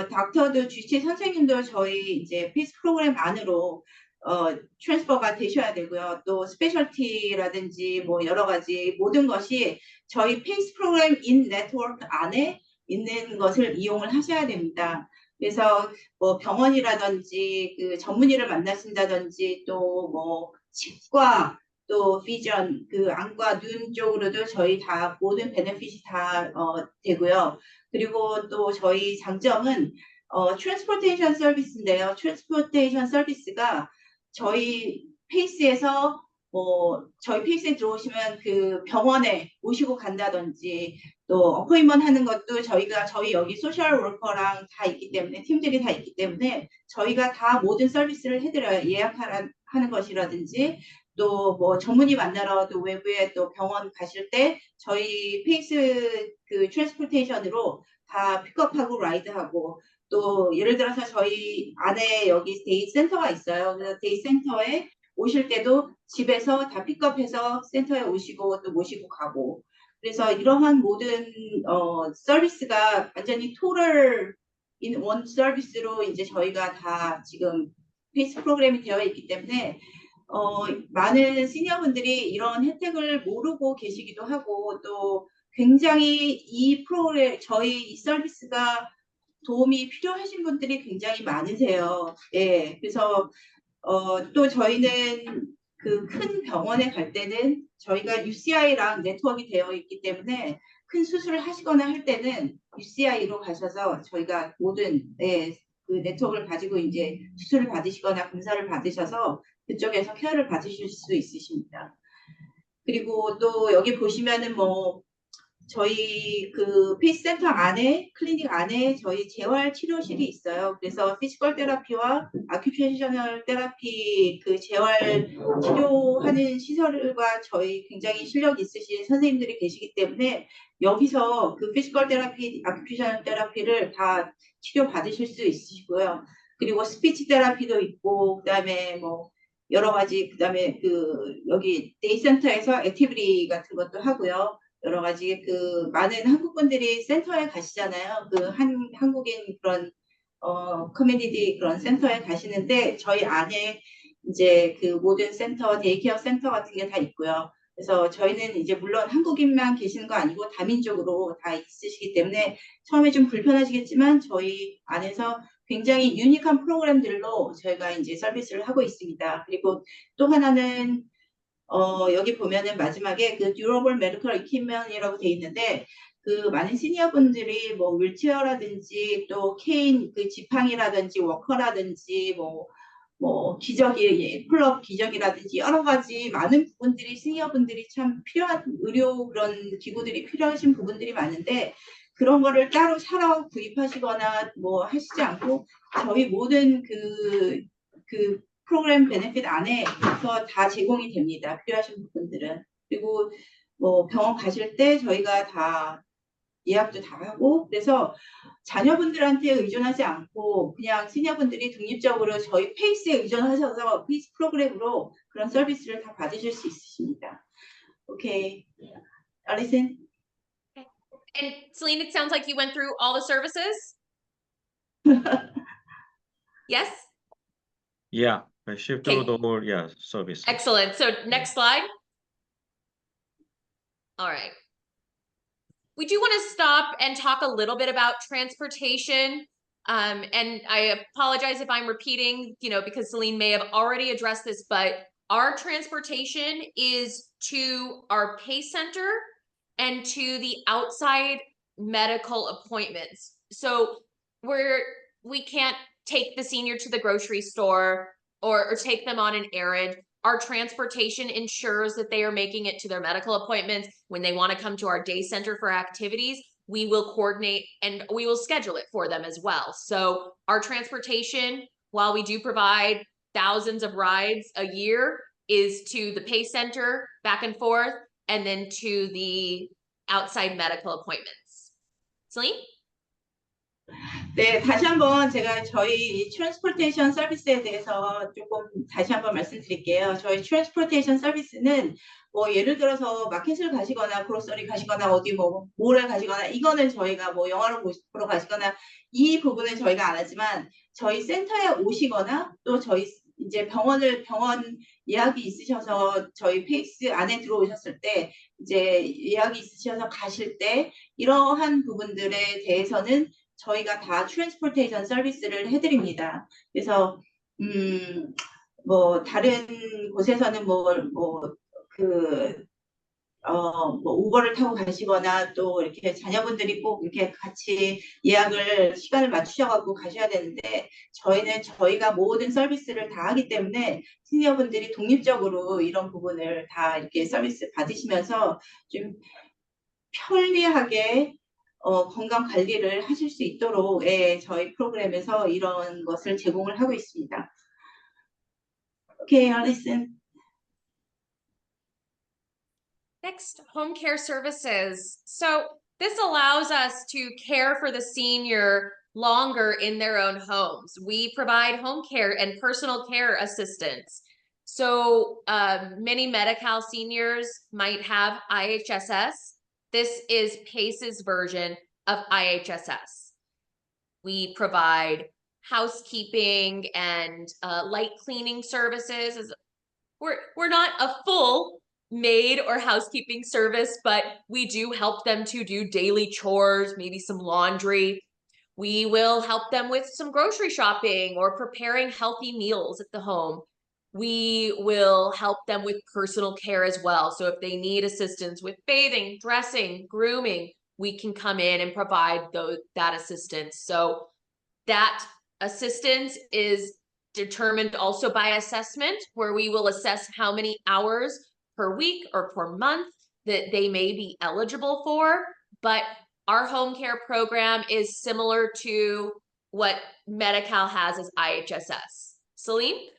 닥터도 주치의 선생님도 저희 이제 페이스 프로그램 안으로 트랜스퍼가 되셔야 되고요. 또 스페셜티라든지 뭐 여러 가지 모든 것이 저희 페이스 프로그램 인 네트워크 안에 있는 것을 이용을 하셔야 됩니다. 그래서 뭐 병원이라든지 그 전문의를 만나신다든지 또 뭐 치과 또 비전 그 안과 눈 쪽으로도 저희 다 모든 베네핏이 다 되고요. 그리고 또 저희 장점은 트랜스포테이션 서비스인데요. 트랜스포테이션 서비스가 저희 페이스에서 저희 페이스에 들어오시면 그 병원에 모시고 간다든지 또 어포인먼트 하는 것도 저희 여기 소셜 워커랑 다 있기 때문에 팀들이 다 있기 때문에 저희가 다 모든 서비스를 해드려요. 예약하는 것이라든지 또 뭐 전문의 만나러 또 외부에 또 병원 가실 때 저희 페이스 그 트랜스포테이션으로 다 픽업하고 라이드하고 또 예를 들어서 저희 안에 여기 데이 센터가 있어요. 그래서 데이 센터에 오실 때도 집에서 다 픽업해서 센터에 오시고 또 모시고 가고 그래서 이러한 모든 서비스가 완전히 토럴 인 원 서비스로 이제 저희가 다 지금 페이스 프로그램이 되어 있기 때문에 많은 시니어분들이 이런 혜택을 모르고 계시기도 하고 또 굉장히 이 프로그램 저희 이 서비스가 도움이 필요하신 분들이 굉장히 많으세요. 예, 그래서 또 저희는 그 큰 병원에 갈 때는 저희가 UCI랑 네트워크가 되어 있기 때문에 큰 수술을 하시거나 할 때는 UCI로 가셔서 저희가 모든 그 네트워크를 가지고 이제 수술을 받으시거나 검사를 받으셔서 그쪽에서 케어를 받으실 수 있으십니다. 그리고 또 여기 보시면은 뭐 저희 그 페이스 센터 안에 클리닉 안에 저희 재활 치료실이 있어요. 그래서 피지컬 테라피와 아큐페이셔널 테라피 그 재활 치료하는 시설과 저희 굉장히 실력 있으신 선생님들이 계시기 때문에 여기서 그 피지컬 테라피, 아큐페이셔널 테라피를 다 치료 받으실 수 있으시고요. 그리고 스피치 테라피도 있고 그다음에 뭐 여러 가지 그다음에 그 여기 데이 센터에서 액티비티 같은 것도 하고요. 여러 가지 그 많은 한국분들이 센터에 가시잖아요. 그 한국인 그런 커뮤니티 그런 센터에 가시는데 저희 안에 이제 그 모든 센터, 데이케어 센터 같은 게 다 있고요. 그래서 저희는 이제 물론 한국인만 계시는 거 아니고 다민족으로 다 있으시기 때문에 처음에 좀 불편하시겠지만 저희 안에서 굉장히 유니크한 프로그램들로 저희가 이제 서비스를 하고 있습니다. 그리고 또 하나는 여기 보면은 마지막에 그 듀러블 메디컬 이퀴먼이라고 돼 있는데 그 많은 시니어분들이 뭐 윌체어라든지 또 케인 그 지팡이라든지 워커라든지 뭐 기저귀, 폴업 기저귀라든지 여러 가지 많은 부분들이 시니어분들이 참 필요한 의료 그런 기구들이 필요하신 부분들이 많은데 그런 거를 따로 사러 구입하시거나 뭐 하시지 않고 저희 모든 그 프로그램 베네핏 안에서 다 제공이 됩니다. 필요하신 부분들은. 그리고 뭐 병원 가실 때 저희가 다 예약도 다 하고 그래서 자녀분들한테 의존하지 않고 그냥 시니어분들이 독립적으로 저희 페이스에 의존하셔서 페이스 프로그램으로 그런 서비스를 다 받으실 수 있으십니다. 오케이. Alison? And Celine, it sounds like you went through all the services. Yes? Yeah, I shift through Okay. the whole service. Excellent. So next slide. All right. We do want to stop and talk a little bit about transportation. And I apologize if I'm repeating, because Celine may have already addressed this, but our transportation is to our pay center and to the outside medical appointments. So we can't take the senior to the grocery store or take them on an errand. Our transportation ensures that they are making it to their medical appointments. When they want to come to our day center for activities, we will coordinate and we will schedule it for them as well. So our transportation, while we do provide thousands of rides a year, is to the pay center back and forth, and then to the outside medical appointments. Celine? 네, 다시 한번 제가 저희 트랜스포테이션 서비스에 대해서 조금 다시 한번 말씀드릴게요. 저희 트랜스포테이션 서비스는 뭐 예를 들어서 마켓을 가시거나 그로서리 가시거나 어디 뭐 몰을 가시거나 이거는 저희가 뭐 영화를 보러 가시거나 이 부분은 저희가 안 하지만 저희 센터에 오시거나 또 저희 이제 병원 예약이 있으셔서 저희 페이스 안에 들어오셨을 때 이제 예약이 있으셔서 가실 때 이러한 부분들에 대해서는 저희가 다 트랜스포테이션 서비스를 해드립니다. 그래서 뭐 다른 곳에서는 우버를 타고 가시거나 또 이렇게 자녀분들이 꼭 이렇게 같이 예약을 시간을 맞추셔가지고 가셔야 되는데 저희는 저희가 모든 서비스를 다 하기 때문에 시니어분들이 독립적으로 이런 부분을 다 이렇게 서비스 받으시면서 좀 편리하게 건강 관리를 하실 수 있도록 저희 프로그램에서 이런 것을 제공을 하고 있습니다. Okay, Alison. Next, home care services. So this allows us to care for the senior longer in their own homes. We provide home care and personal care assistance. So many Medi-Cal seniors might have IHSS. This is PACE's version of IHSS. We provide housekeeping and light cleaning services. We're not a full maid or housekeeping service, but we do help them to do daily chores, maybe some laundry. We will help them with some grocery shopping or preparing healthy meals at the home. We will help them with personal care as well. So if they need assistance with bathing, dressing, grooming, we can come in and provide that assistance. So that assistance is determined also by assessment, where we will assess how many hours per week or per month that they may be eligible for. But our home care program is similar to what Medi-Cal has as IHSS. Celine?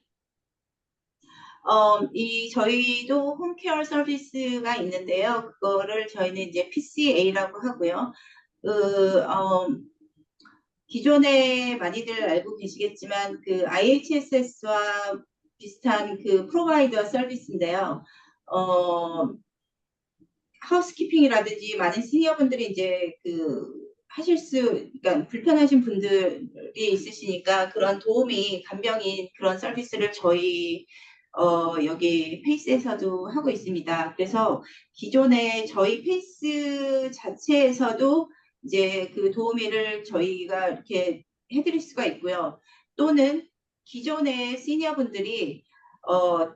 저희도 홈케어 서비스가 있는데요. 그거를 저희는 이제 PCA라고 하고요. 기존에 많이들 알고 계시겠지만 그 IHSS와 비슷한 그 프로바이더 서비스인데요. 하우스키핑이라든지 많은 시니어분들이 이제 그러니까 불편하신 분들이 있으시니까 그런 도움이 간병인 그런 서비스를 저희 여기 페이스에서도 하고 있습니다. 그래서 기존에 저희 페이스 자체에서도 이제 그 도우미를 저희가 이렇게 해드릴 수가 있고요. 또는 기존의 시니어분들이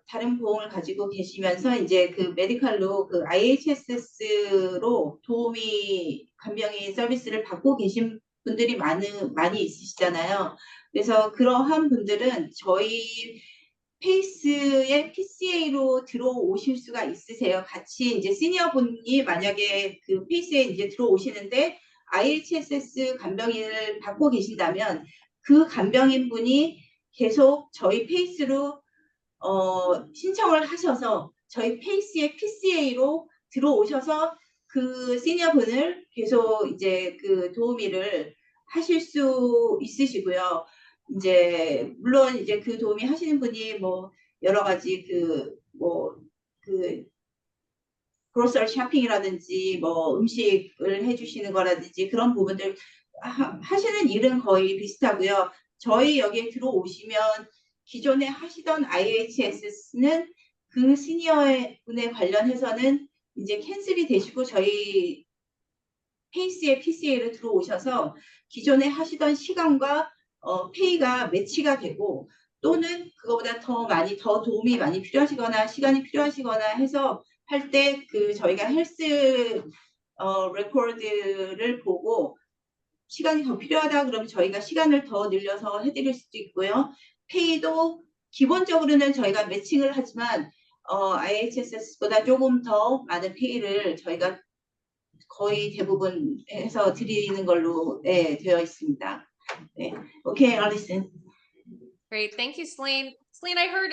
다른 보험을 가지고 계시면서 이제 그 메디컬로 그 IHSS로 도움이 간병인 서비스를 받고 계신 분들이 많이 있으시잖아요. 그래서 그러한 분들은 저희 페이스의 PCA로 들어오실 수가 있으세요. 같이 이제 시니어 분이 만약에 그 페이스에 이제 들어오시는데 IHSS 간병인을 받고 계신다면 그 간병인 분이 계속 저희 페이스로 신청을 하셔서 저희 페이스의 PCA로 들어오셔서 그 시니어 분을 계속 이제 그 도우미를 하실 수 있으시고요. 이제 물론 이제 그 도우미 하시는 분이 뭐 여러 가지 그 그로서리 쇼핑이라든지 뭐 음식을 해주시는 거라든지 그런 부분들 하시는 일은 거의 비슷하고요. 저희 여기에 들어오시면 기존에 하시던 IHSS는 그 시니어 분에 관련해서는 이제 캔슬이 되시고 저희 페이스의 PCA로 들어오셔서 기존에 하시던 시간과 페이가 매치가 되고 또는 그거보다 더 도움이 많이 필요하시거나 시간이 필요하시거나 해서 할 때 그 저희가 헬스 레코드를 보고 시간이 더 필요하다 그러면 저희가 시간을 더 늘려서 해드릴 수도 있고요. 페이도 기본적으로는 저희가 매칭을 하지만 IHSS보다 조금 더 많은 페이를 저희가 거의 대부분 해서 드리는 걸로 되어 있습니다. 네. Okay, Alison. Great. Thank you, Celine. Celine, I heard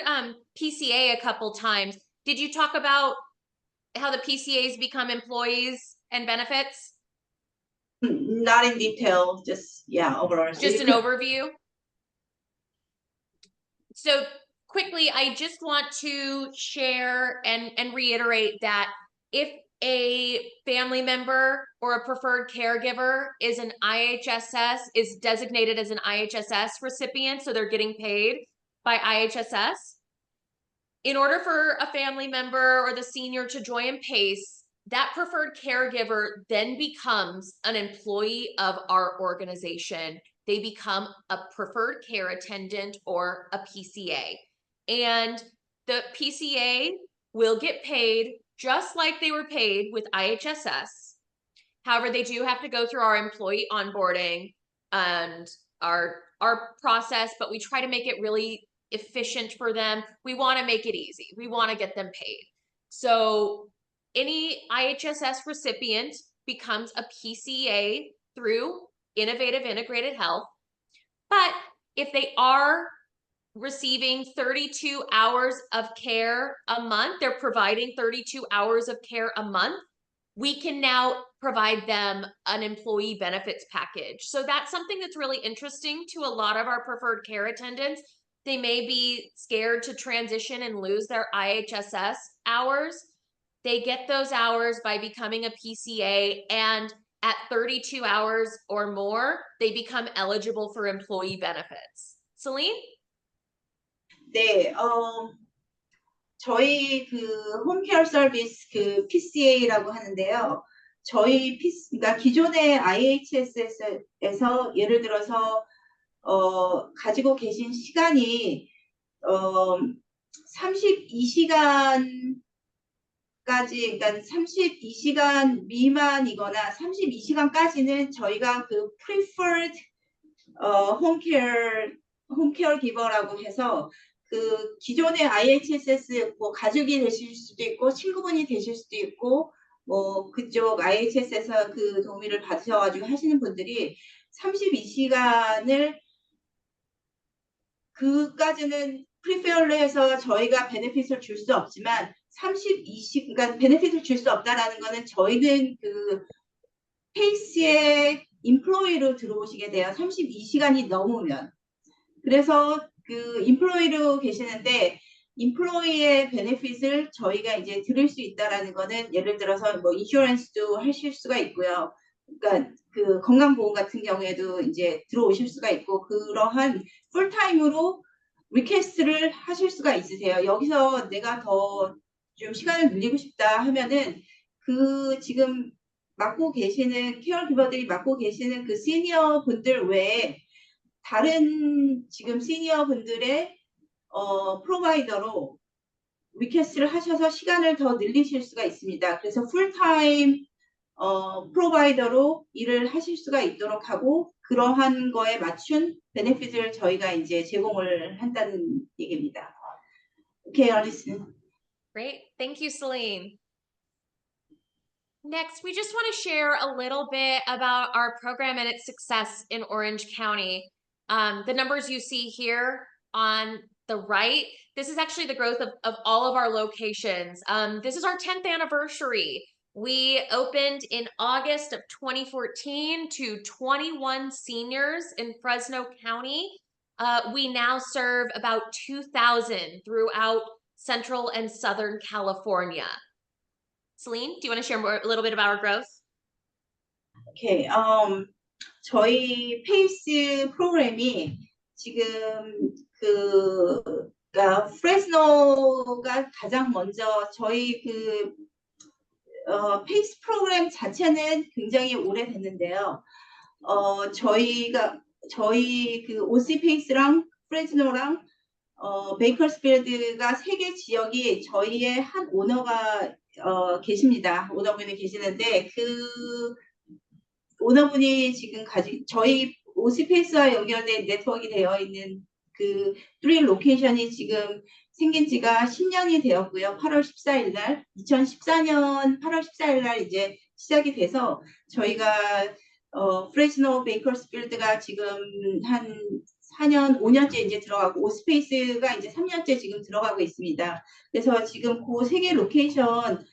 PCA a couple times. Did you talk about how the PCAs become employees and benefits? Not in detail, just overall. Just an overview. So quickly, I just want to share and reiterate that if a family member or a preferred caregiver is an IHSS, is designated as an IHSS recipient, so they're getting paid by IHSS. In order for a family member or the senior to join PACE, that preferred caregiver then becomes an employee of our organization. They become a preferred care attendant or a PCA. And the PCA will get paid just like they were paid with IHSS. However, they do have to go through our employee onboarding and our process, but we try to make it really efficient for them. We want to make it easy. We want to get them paid. So any IHSS recipient becomes a PCA through Innovative Integrated Health. But if they are receiving 32 hours of care a month, they're providing 32 hours of care a month, we can now provide them an employee benefits package. So that's something that's really interesting to a lot of our preferred care attendants. They may be scared to transition and lose their IHSS hours. They get those hours by becoming a PCA, and at 32 hours or more, they become eligible for employee benefits. Celine? 네, 저희 그 홈케어 서비스 그 PCA라고 하는데요. 저희 그러니까 기존의 IHSS에서 예를 들어서 가지고 계신 시간이 32시간까지, 그러니까 32시간 미만이거나 32시간까지는 저희가 그 preferred 홈케어 기버라고 해서 그 기존의 IHSS 뭐 가족이 되실 수도 있고 친구분이 되실 수도 있고 뭐 그쪽 IHS에서 그 도우미를 받으셔가지고 하시는 분들이 32시간을 그까지는 프리페어로 해서 저희가 베네핏을 줄 수 없지만 32시간, 그러니까 베네핏을 줄 수 없다라는 거는 저희는 그 페이스의 인플로이로 들어오시게 돼요. 32시간이 넘으면. 그래서 그 인플로이로 계시는데 인플로이의 베네핏을 저희가 이제 들을 수 있다라는 거는 예를 들어서 뭐 인슈런스도 하실 수가 있고요. 그러니까 그 건강보험 같은 경우에도 이제 들어오실 수가 있고 그러한 풀타임으로 리퀘스트를 하실 수가 있으세요. 여기서 내가 더 좀 시간을 늘리고 싶다 하면은 그 지금 맡고 계시는 케어기버들이 맡고 계시는 그 시니어 분들 외에 다른 지금 시니어 분들의 프로바이더로 리퀘스트를 하셔서 시간을 더 늘리실 수가 있습니다. 그래서 풀타임 프로바이더로 일을 하실 수가 있도록 하고 그러한 거에 맞춘 베네핏을 저희가 이제 제공을 한다는 얘기입니다. Okay, Alison. Great. Thank you, Celine. Next, we just want to share a little bit about our program and its success in Orange County. The numbers you see here on the right, this is actually the growth of all of our locations. This is our 10th anniversary. We opened in August of 2014 to 21 seniors in Fresno County. We now serve about 2,000 throughout Central and Southern California. Celine, do you want to share a little bit about our growth? Okay, 저희 페이스 프로그램이 지금 그러니까 프레스노가 가장 먼저 저희 페이스 프로그램 자체는 굉장히 오래됐는데요. 저희 OC 페이스랑 프레스노랑 베이커스필드가 세 개 지역이 저희의 한 오너가 계십니다. 오너분이 계시는데 그 오너분이 지금 저희 오시페이스와 연결된 네트워크가 되어 있는 그 3 로케이션이 지금 생긴 지가 10년이 되었고요. 8월 14일 날 2014년 8월 14일 날 이제 시작이 돼서 저희가 프레스노 베이커스필드가 지금 한 4년, 5년째 이제 들어가고 오스페이스가 이제 3년째 지금 들어가고 있습니다. 그래서 지금 그 세 개 로케이션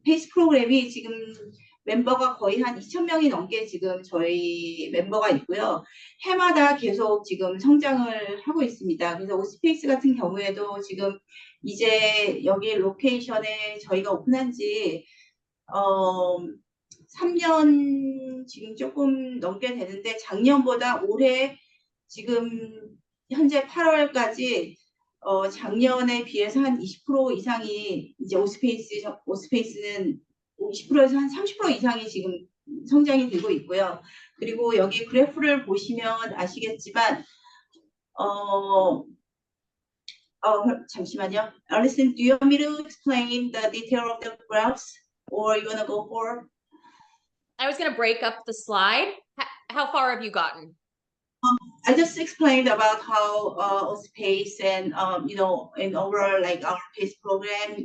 페이스 프로그램이 지금 멤버가 거의 한 2,000명이 넘게 지금 저희 멤버가 있고요. 해마다 계속 지금 성장을 하고 있습니다. 그래서 오스페이스 같은 경우에도 지금 이제 여기 로케이션에 저희가 오픈한 지 3년 지금 조금 넘게 되는데 작년보다 올해 지금 현재 8월까지 작년에 비해서 한 20% 이상이 이제 오스페이스는 20%에서 한 30% 이상이 지금 성장이 되고 있고요. 그리고 여기 그래프를 보시면 아시겠지만 잠시만요. Alison, do you want me to explain the detail of the graphs or you want to go for? I was going to break up the slide. How far have you gotten? I just explained about how OSPACE and you know, and overall like our PACE program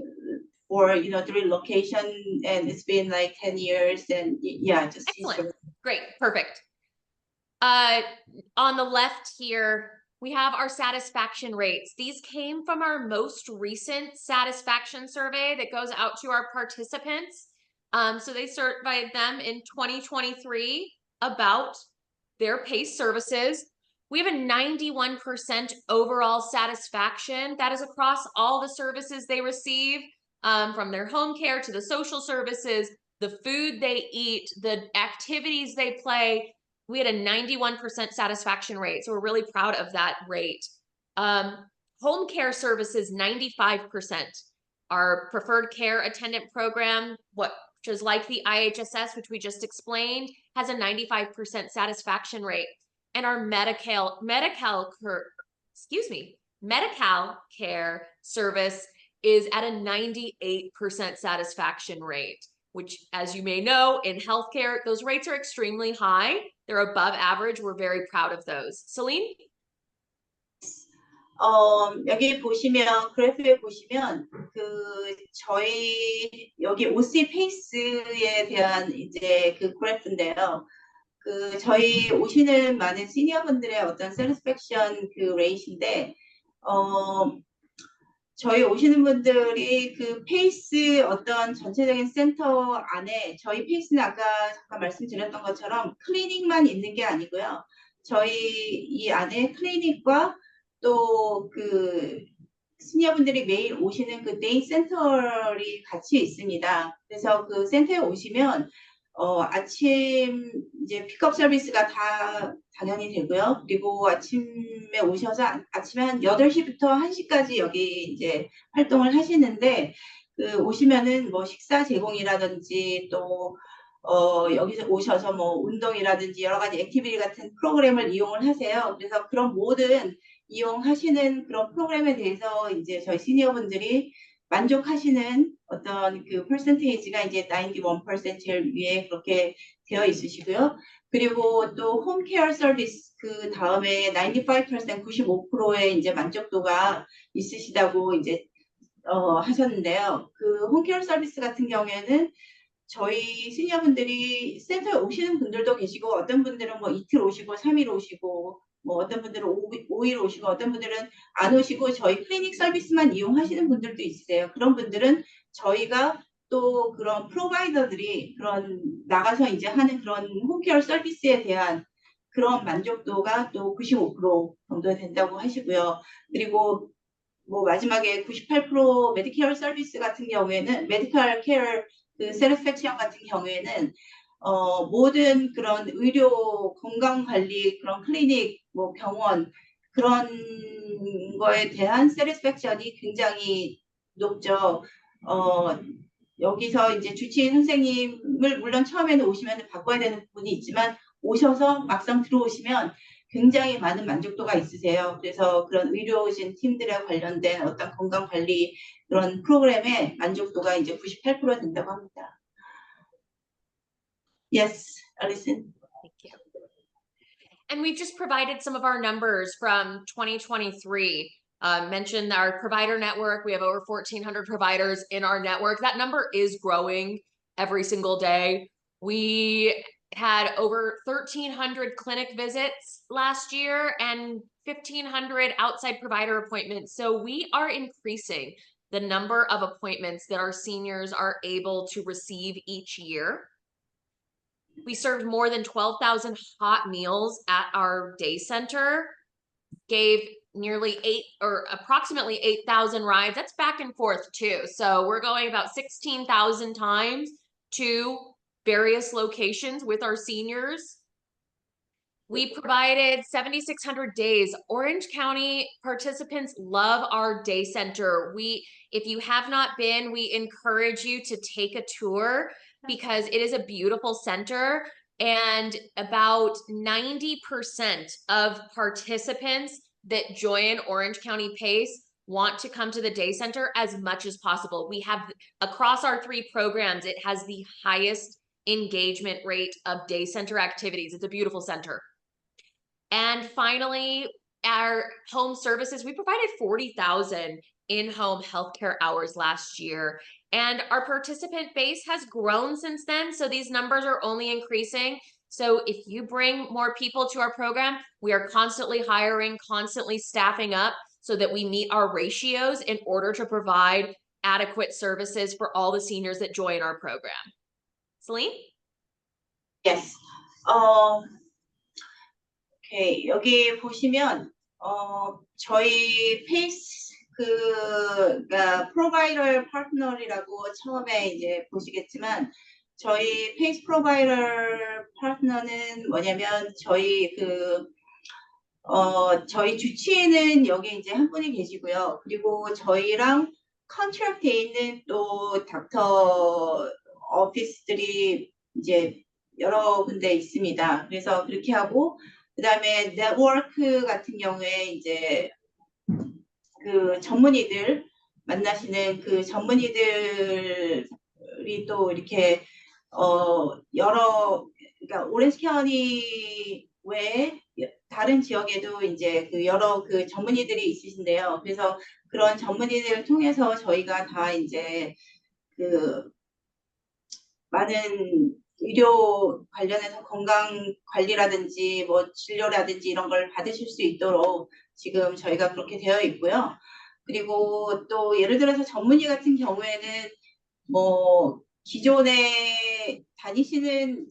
for 3 location, and it's been like 10 years, and yeah, just excellent. Great, perfect. On the left here, we have our satisfaction rates. These came from our most recent satisfaction survey that goes out to our participants. So they surveyed them in 2023 about their PACE services. We have a 91% overall satisfaction. That is across all the services they receive, from their home care to the social services, the food they eat, the activities they play. We had a 91% satisfaction rate. So we're really proud of that rate. Home care services, 95%. Our preferred care attendant program, which is like the IHSS, which we just explained, has a 95% satisfaction rate. And our Medi-Cal care service is at a 98% satisfaction rate, which, as you may know, in healthcare, those rates are extremely high. They're above average. We're very proud of those. Celine? 여기 보시면 그래프에 보시면 저희 여기 OC 페이스에 대한 이제 그 그래프인데요. 저희 오시는 많은 시니어분들의 어떤 세티스팩션 레이트인데 저희 오시는 분들이 페이스 어떤 전체적인 센터 안에 저희 페이스는 아까 잠깐 말씀드렸던 것처럼 클리닉만 있는 게 아니고요. 저희 이 안에 클리닉과 또 시니어분들이 매일 오시는 데이 센터이 같이 있습니다. 그래서 그 센터에 오시면 아침 이제 픽업 서비스가 다 당연히 되고요. 그리고 아침에 오셔서 아침에 한 8시부터 1시까지 여기 이제 활동을 하시는데 오시면은 뭐 식사 제공이라든지 또 여기서 오셔서 뭐 운동이라든지 여러 가지 액티비티 같은 프로그램을 이용을 하세요. 그래서 그런 모든 이용하시는 그런 프로그램에 대해서 이제 저희 시니어분들이 만족하시는 어떤 그 퍼센테이지가 이제 91% 위에 그렇게 되어 있으시고요. 그리고 또 홈케어 서비스 그 다음에 95% 95%의 이제 만족도가 있으시다고 이제 하셨는데요. 그 홈케어 서비스 같은 경우에는 저희 시니어분들이 센터에 오시는 분들도 계시고 어떤 분들은 뭐 이틀 오시고 3일 오시고 뭐 어떤 분들은 5일 오시고 어떤 분들은 안 오시고 저희 클리닉 서비스만 이용하시는 분들도 있으세요. 그런 분들은 저희가 또 그런 프로바이더들이 그런 나가서 이제 하는 그런 홈케어 서비스에 대한 그런 만족도가 또 95% 정도 된다고 하시고요. 그리고 뭐 마지막에 98% 메디케어 서비스 같은 경우에는 메디컬 케어 그 세티스팩션 같은 경우에는 모든 그런 의료 건강 관리 그런 클리닉 뭐 병원 그런 거에 대한 세티스팩션이 굉장히 높죠. 여기서 이제 주치의 선생님을 물론 처음에는 오시면 바꿔야 되는 부분이 있지만 오셔서 막상 들어오시면 굉장히 많은 만족도가 있으세요. 그래서 그런 의료진 팀들에 관련된 어떤 건강관리 그런 프로그램의 만족도가 이제 98% 된다고 합니다. Yes, Alison. Thank you. And we've just provided some of our numbers from 2023. Mentioned our provider network. We have over 1,400 providers in our network. That number is growing every single day. We had over 1,300 clinic visits last year and 1,500 outside provider appointments. So we are increasing the number of appointments that our seniors are able to receive each year. We served more than 12,000 hot meals at our day center, gave nearly approximately 8,000 rides. That's back and forth too. So we're going about 16,000 times to various locations with our seniors. We provided 7,600 days. Orange County participants love our day center. If you have not been, we encourage you to take a tour because it is a beautiful center, and about 90% of participants that join Orange County PACE want to come to the day center as much as possible. We have, across our 3 programs, it has the highest engagement rate of day center activities. It's a beautiful center. And finally, our home services, we provided 40,000 in-home healthcare hours last year. And our participant base has grown since then. So these numbers are only increasing. So if you bring more people to our program, we are constantly hiring, constantly staffing up so that we meet our ratios in order to provide adequate services for all the seniors that join our program. Celine? Yes. 오케이. 여기 보시면 저희 페이스 그러니까 프로바이더 파트너라고 처음에 이제 보시겠지만 저희 페이스 프로바이더 파트너는 뭐냐면 저희 저희 주치의는 여기 이제 한 분이 계시고요. 그리고 저희랑 컨트랙트에 있는 또 닥터 오피스들이 이제 여러 군데 있습니다. 그래서 그렇게 하고 그다음에 네트워크 같은 경우에 이제 그 전문의들 만나시는 그 전문의들이 또 이렇게 그러니까 오렌지 카운티 외에 다른 지역에도 이제 그 여러 그 전문의들이 있으신데요. 그래서 그런 전문의들을 통해서 저희가 다 이제 그 많은 의료 관련해서 건강 관리라든지 뭐 진료라든지 이런 걸 받으실 수 있도록 지금 저희가 그렇게 되어 있고요. 그리고 또 예를 들어서 전문의 같은 경우에는 뭐 기존에 다니시는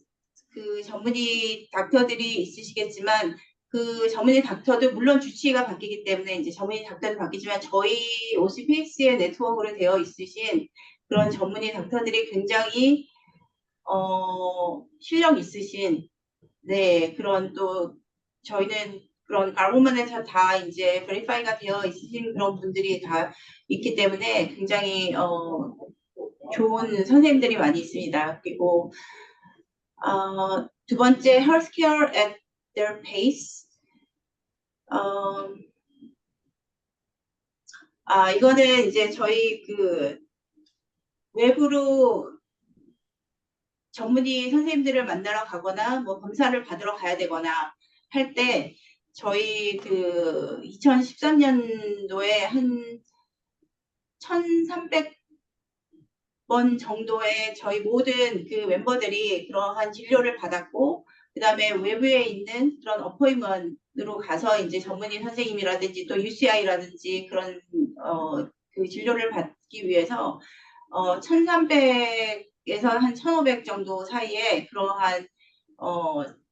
그 전문의 닥터들이 있으시겠지만 그 전문의 닥터도 물론 주치의가 바뀌기 때문에 이제 전문의 닥터도 바뀌지만 저희 OCPS의 네트워크로 되어 있으신 그런 전문의 닥터들이 굉장히 실력 있으신 네 그런 또 저희는 그런 알고만에서 다 이제 베리파이가 되어 있으신 그런 분들이 다 있기 때문에 굉장히 좋은 선생님들이 많이 있습니다. 그리고 두 번째 healthcare at their pace. 이거는 이제 저희 그 외부로 전문의 선생님들을 만나러 가거나 뭐 검사를 받으러 가야 되거나 할 때 저희 그 2013년도에 한 1,300번 정도의 저희 모든 그 멤버들이 그러한 진료를 받았고, 그 다음에 외부에 있는 그런 어포인먼트로 가서 이제 전문의 선생님이라든지 또 UCI라든지 그런 그 진료를 받기 위해서 1,300에서 한 1,500 정도 사이에 그러한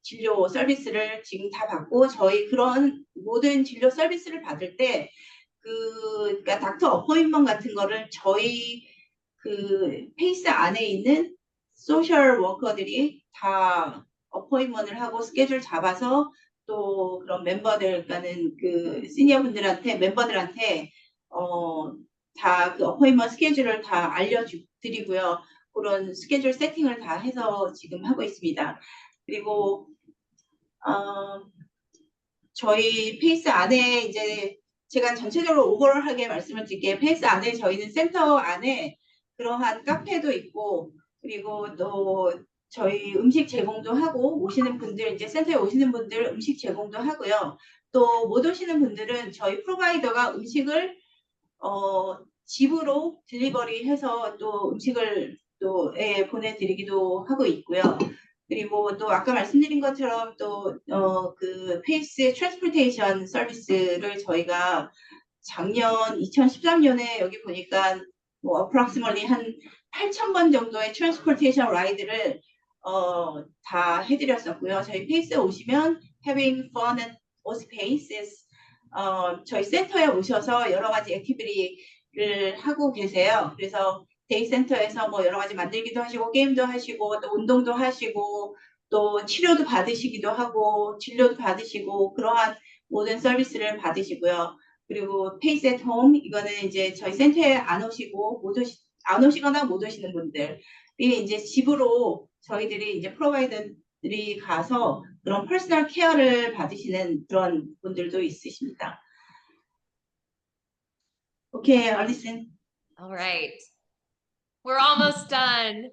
진료 서비스를 지금 다 받고, 저희 그런 모든 진료 서비스를 받을 때 그러니까 닥터 어포인먼트 같은 거를 저희 그 페이스 안에 있는 소셜 워커들이 다 어포인먼트를 하고 스케줄 잡아서 또 그런 멤버들, 그러니까는 그 시니어 분들한테 멤버들한테 다 그 어포인먼트 스케줄을 다 알려드리고요. 그런 스케줄 세팅을 다 해서 지금 하고 있습니다. 그리고 저희 페이스 안에 이제 제가 전체적으로 오버롤하게 말씀을 드릴게요. 페이스 안에 저희는 센터 안에 그러한 카페도 있고, 그리고 또 저희 음식 제공도 하고, 오시는 분들 이제 센터에 오시는 분들 음식 제공도 하고요. 또 못 오시는 분들은 저희 프로바이더가 음식을 집으로 딜리버리 해서 또 음식을 또 보내드리기도 하고 있고요. 그리고 또 아까 말씀드린 것처럼 또 그 페이스 트랜스포테이션 서비스를 저희가 작년 2013년에 여기 보니까 뭐 approximately 한 8,000번 정도의 트랜스포테이션 라이드를 다 해드렸었고요. 저희 페이스에 오시면 having fun at all spaces 저희 센터에 오셔서 여러 가지 액티비티를 하고 계세요. 그래서 데이센터에서 뭐 여러 가지 만들기도 하시고 게임도 하시고 또 운동도 하시고 또 치료도 받으시기도 하고 진료도 받으시고 그러한 모든 서비스를 받으시고요. 그리고 페이스 앳 홈, 이거는 이제 저희 센터에 안 오시거나 못 오시는 분들이 이제 집으로 저희들이 이제 프로바이더들이 가서 그런 퍼스널 케어를 받으시는 그런 분들도 있으십니다. 오케이, 알리슨. All right. We're almost done.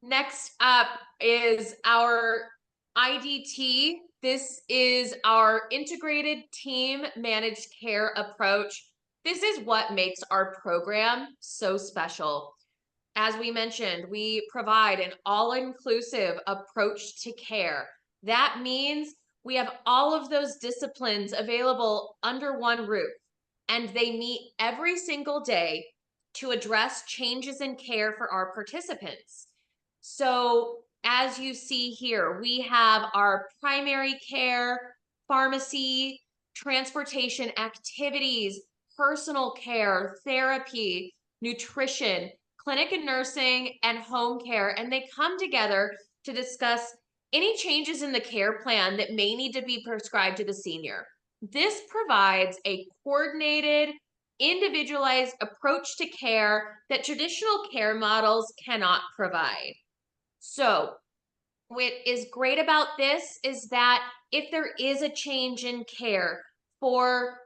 Next up is our IDT. This is our integrated team managed care approach. This is what makes our program so special. As we mentioned, we provide an all-inclusive approach to care. That means we have all of those disciplines available under one roof, and they meet every single day to address changes in care for our participants. So as you see here, we have our primary care, pharmacy, transportation activities, personal care, therapy, nutrition, clinic and nursing, and home care, and they come together to discuss any changes in the care plan that may need to be prescribed to the senior. This provides a coordinated, individualized approach to care that traditional care models cannot provide. So what is great about this is that if there is a change in care for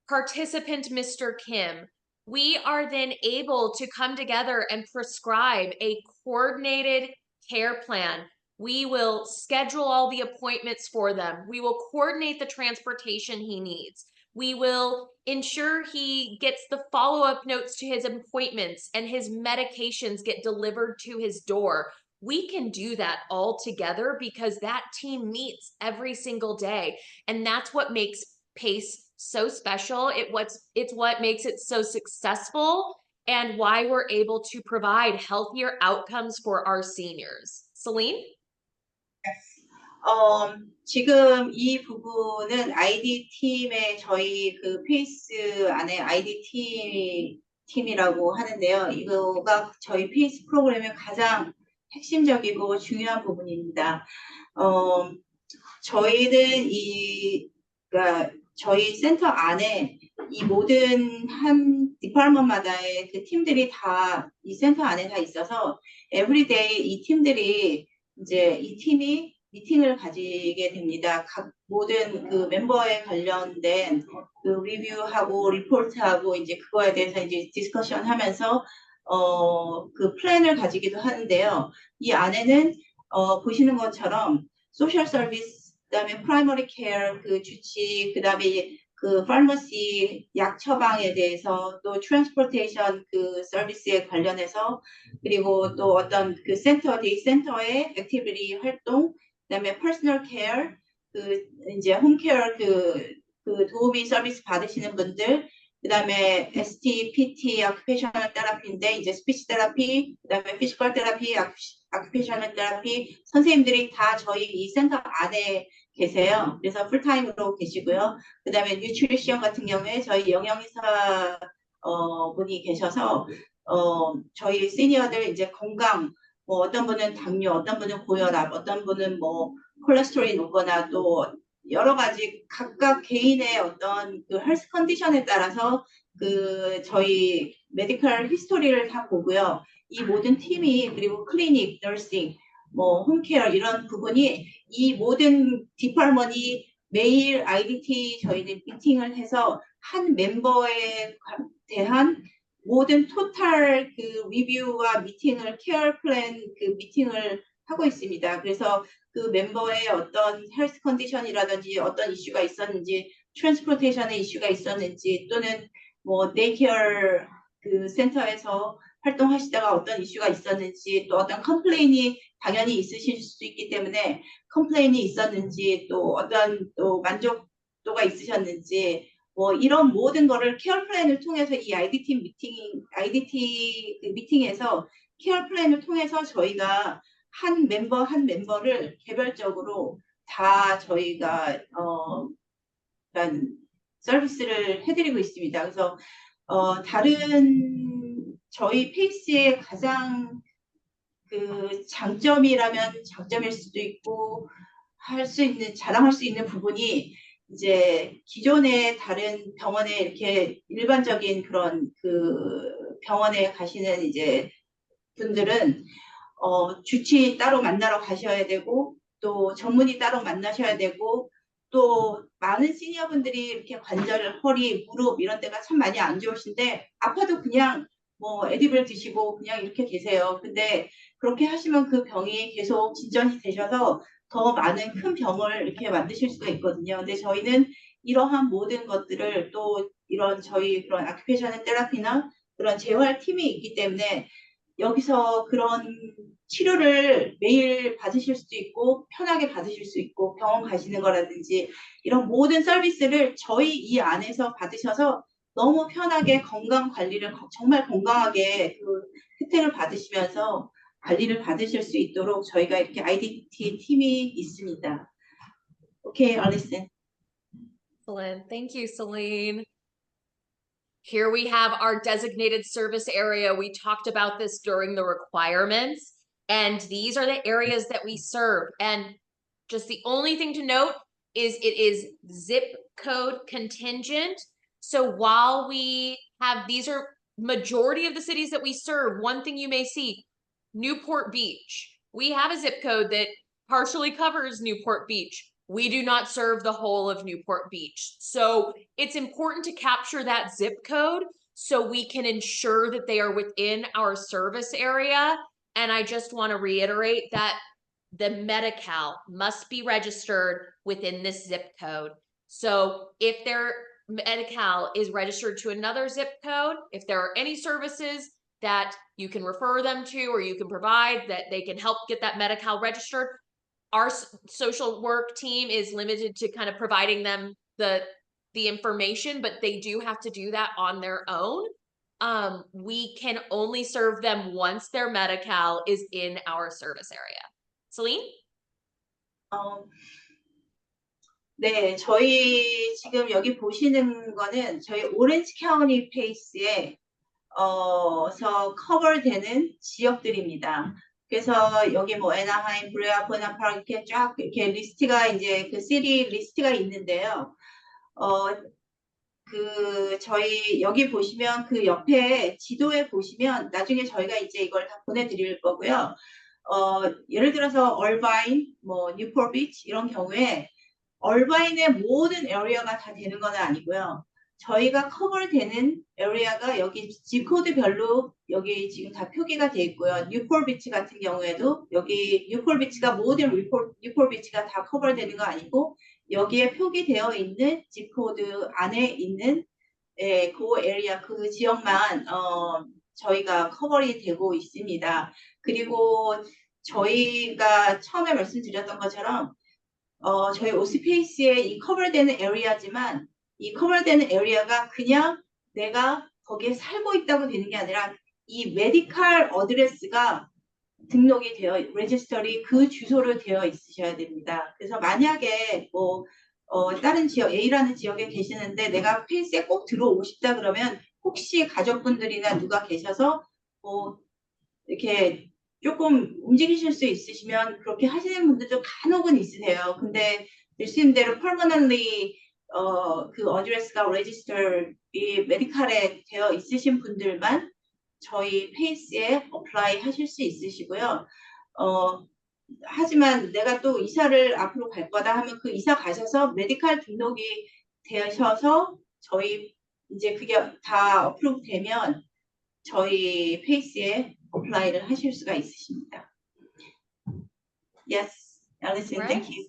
participant Mr. Kim, we are then able to come together and prescribe a coordinated care plan. We will schedule all the appointments for them. We will coordinate the transportation he needs. We will ensure he gets the follow-up notes to his appointments and his medications get delivered to his door. We can do that all together because that team meets every single day. And that's what makes PACE so special. It's what makes it so successful and why we're able to provide healthier outcomes for our seniors. Celine? 지금 이 부분은 ID 팀의 저희 그 페이스 안에 ID 팀이라고 하는데요. 이거가 저희 페이스 프로그램의 가장 핵심적이고 중요한 부분입니다. 저희는 그러니까 저희 센터 안에 이 모든 한 디파트먼트마다의 그 팀들이 다 이 센터 안에 다 있어서 에브리데이 이 팀들이 이제 이 팀이 미팅을 가지게 됩니다. 각 모든 그 멤버에 관련된 그 리뷰하고 리포트하고 이제 그거에 대해서 이제 디스커션 하면서 그 플랜을 가지기도 하는데요. 이 안에는 보시는 것처럼 소셜 서비스, 그다음에 프라이머리 케어 그 주치, 그다음에 그 파마시 약 처방에 대해서 또 트랜스포테이션 그 서비스에 관련해서 그리고 또 어떤 그 센터 데이 센터의 액티비티 활동, 그다음에 퍼스널 케어 그 이제 홈케어 그 도우미 서비스 받으시는 분들, 그다음에 ST, PT, 아큐페이셔널 테라피인데 이제 스피치 테라피, 그다음에 피지컬 테라피, 아큐페이셔널 테라피 선생님들이 다 저희 이 센터 안에 계세요. 그래서 풀타임으로 계시고요. 그다음에 뉴트리션 같은 경우에 저희 영양의사 분이 계셔서 저희 시니어들 이제 건강 뭐 어떤 분은 당뇨, 어떤 분은 고혈압, 어떤 분은 뭐 콜레스테롤이 높거나 또 여러 가지 각각 개인의 어떤 그 헬스 컨디션에 따라서 그 저희 메디컬 히스토리를 다 보고요. 이 모든 팀이 그리고 클리닉, 너싱, 뭐 홈케어 이런 부분이 이 모든 디파트먼이 매일 IDT 저희는 미팅을 해서 한 멤버에 대한 모든 토탈 그 리뷰와 미팅을 케어 플랜 그 미팅을 하고 있습니다. 그래서 그 멤버의 어떤 헬스 컨디션이라든지 어떤 이슈가 있었는지, 트랜스포테이션의 이슈가 있었는지, 또는 뭐 데이케어 그 센터에서 활동하시다가 어떤 이슈가 있었는지, 또 어떤 컴플레인이 당연히 있으실 수 있기 때문에 컴플레인이 있었는지, 또 어떤 또 만족도가 있으셨는지, 뭐 이런 모든 거를 케어 플랜을 통해서 이 IDT 그 미팅에서 케어 플랜을 통해서 저희가 한 멤버를 개별적으로 다 저희가 서비스를 해드리고 있습니다. 그래서 다른 저희 페이스의 가장 그 장점이라면 장점일 수도 있고 자랑할 수 있는 부분이 이제 기존의 다른 병원에 이렇게 일반적인 그런 그 병원에 가시는 이제 분들은 주치 따로 만나러 가셔야 되고 또 전문의 따로 만나셔야 되고 또 많은 시니어분들이 이렇게 관절, 허리, 무릎 이런 데가 참 많이 안 좋으신데 아파도 그냥 뭐 에디블 드시고 그냥 이렇게 계세요. 근데 그렇게 하시면 그 병이 계속 진전이 되셔서 더 많은 큰 병을 이렇게 만드실 수가 있거든요. 근데 저희는 이러한 모든 것들을 또 이런 저희 그런 아큐페이셔널 테라피나 그런 재활팀이 있기 때문에 여기서 그런 치료를 매일 받으실 수도 있고 편하게 받으실 수 있고 병원 가시는 거라든지 이런 모든 서비스를 저희 이 안에서 받으셔서 너무 편하게 건강 관리를 정말 건강하게 그 혜택을 받으시면서 관리를 받으실 수 있도록 저희가 이렇게 IDT 팀이 있습니다. 오케이, Alison. Excellent. Thank you, Celine. Here we have our designated service area. We talked about this during the requirements, and these are the areas that we serve. And just the only thing to note is it is zip code contingent. So while we have, these are majority of the cities that we serve, one thing you may see, Newport Beach. We have a zip code that partially covers Newport Beach. We do not serve the whole of Newport Beach. So it's important to capture that zip code so we can ensure that they are within our service area. And I just want to reiterate that the Medi-Cal must be registered within this zip code. So if their Medi-Cal is registered to another zip code, if there are any services that you can refer them to or you can provide that they can help get that Medi-Cal registered, our social work team is limited to kind of providing them the information, but they do have to do that on their own. We can only serve them once their Medi-Cal is in our service area. Celine? 네, 저희 지금 여기 보시는 거는 저희 오렌지 카운티 페이스에 서 커버되는 지역들입니다. 그래서 여기 뭐 애나하임, 브레아, 보나파라 이렇게 쫙 이렇게 리스트가 이제 그 시리 리스트가 있는데요. 그 저희 여기 보시면 그 옆에 지도에 보시면 나중에 저희가 이제 이걸 다 보내드릴 거고요. 예를 들어서 얼바인, 뭐 뉴포트 비치 이런 경우에 얼바인의 모든 에리어가 다 되는 건 아니고요. 저희가 커버되는 에리어가 여기 지코드별로 여기 지금 다 표기가 돼 있고요. 뉴포트 비치 같은 경우에도 여기 뉴포트 비치가 모든 뉴포트 비치가 다 커버되는 거 아니고 여기에 표기되어 있는 지코드 안에 있는 그 에리어 그 지역만 저희가 커버이 되고 있습니다. 그리고 저희가 처음에 말씀드렸던 것처럼 저희 오스페이스에 이 커버되는 에리어지만 이 커버되는 에리어가 그냥 내가 거기에 살고 있다고 되는 게 아니라 이 메디컬 어드레스가 등록이 되어 레지스터리 그 주소로 되어 있으셔야 됩니다. 그래서 만약에 뭐 다른 지역 A라는 지역에 계시는데 내가 페이스에 꼭 들어오고 싶다 그러면 혹시 가족분들이나 누가 계셔서 뭐 이렇게 조금 움직이실 수 있으시면 그렇게 하시는 분들도 간혹은 있으세요. 근데 말씀대로 permanently 그 어드레스가 레지스터리 메디컬에 되어 있으신 분들만 저희 페이스에 어플라이 하실 수 있으시고요. 하지만 내가 또 이사를 앞으로 갈 거다 하면 그 이사 가셔서 메디컬 등록이 되셔서 저희 이제 그게 다 어프로브 되면 저희 페이스에 어플라이를 하실 수가 있으십니다. Yes, Alison, thank you.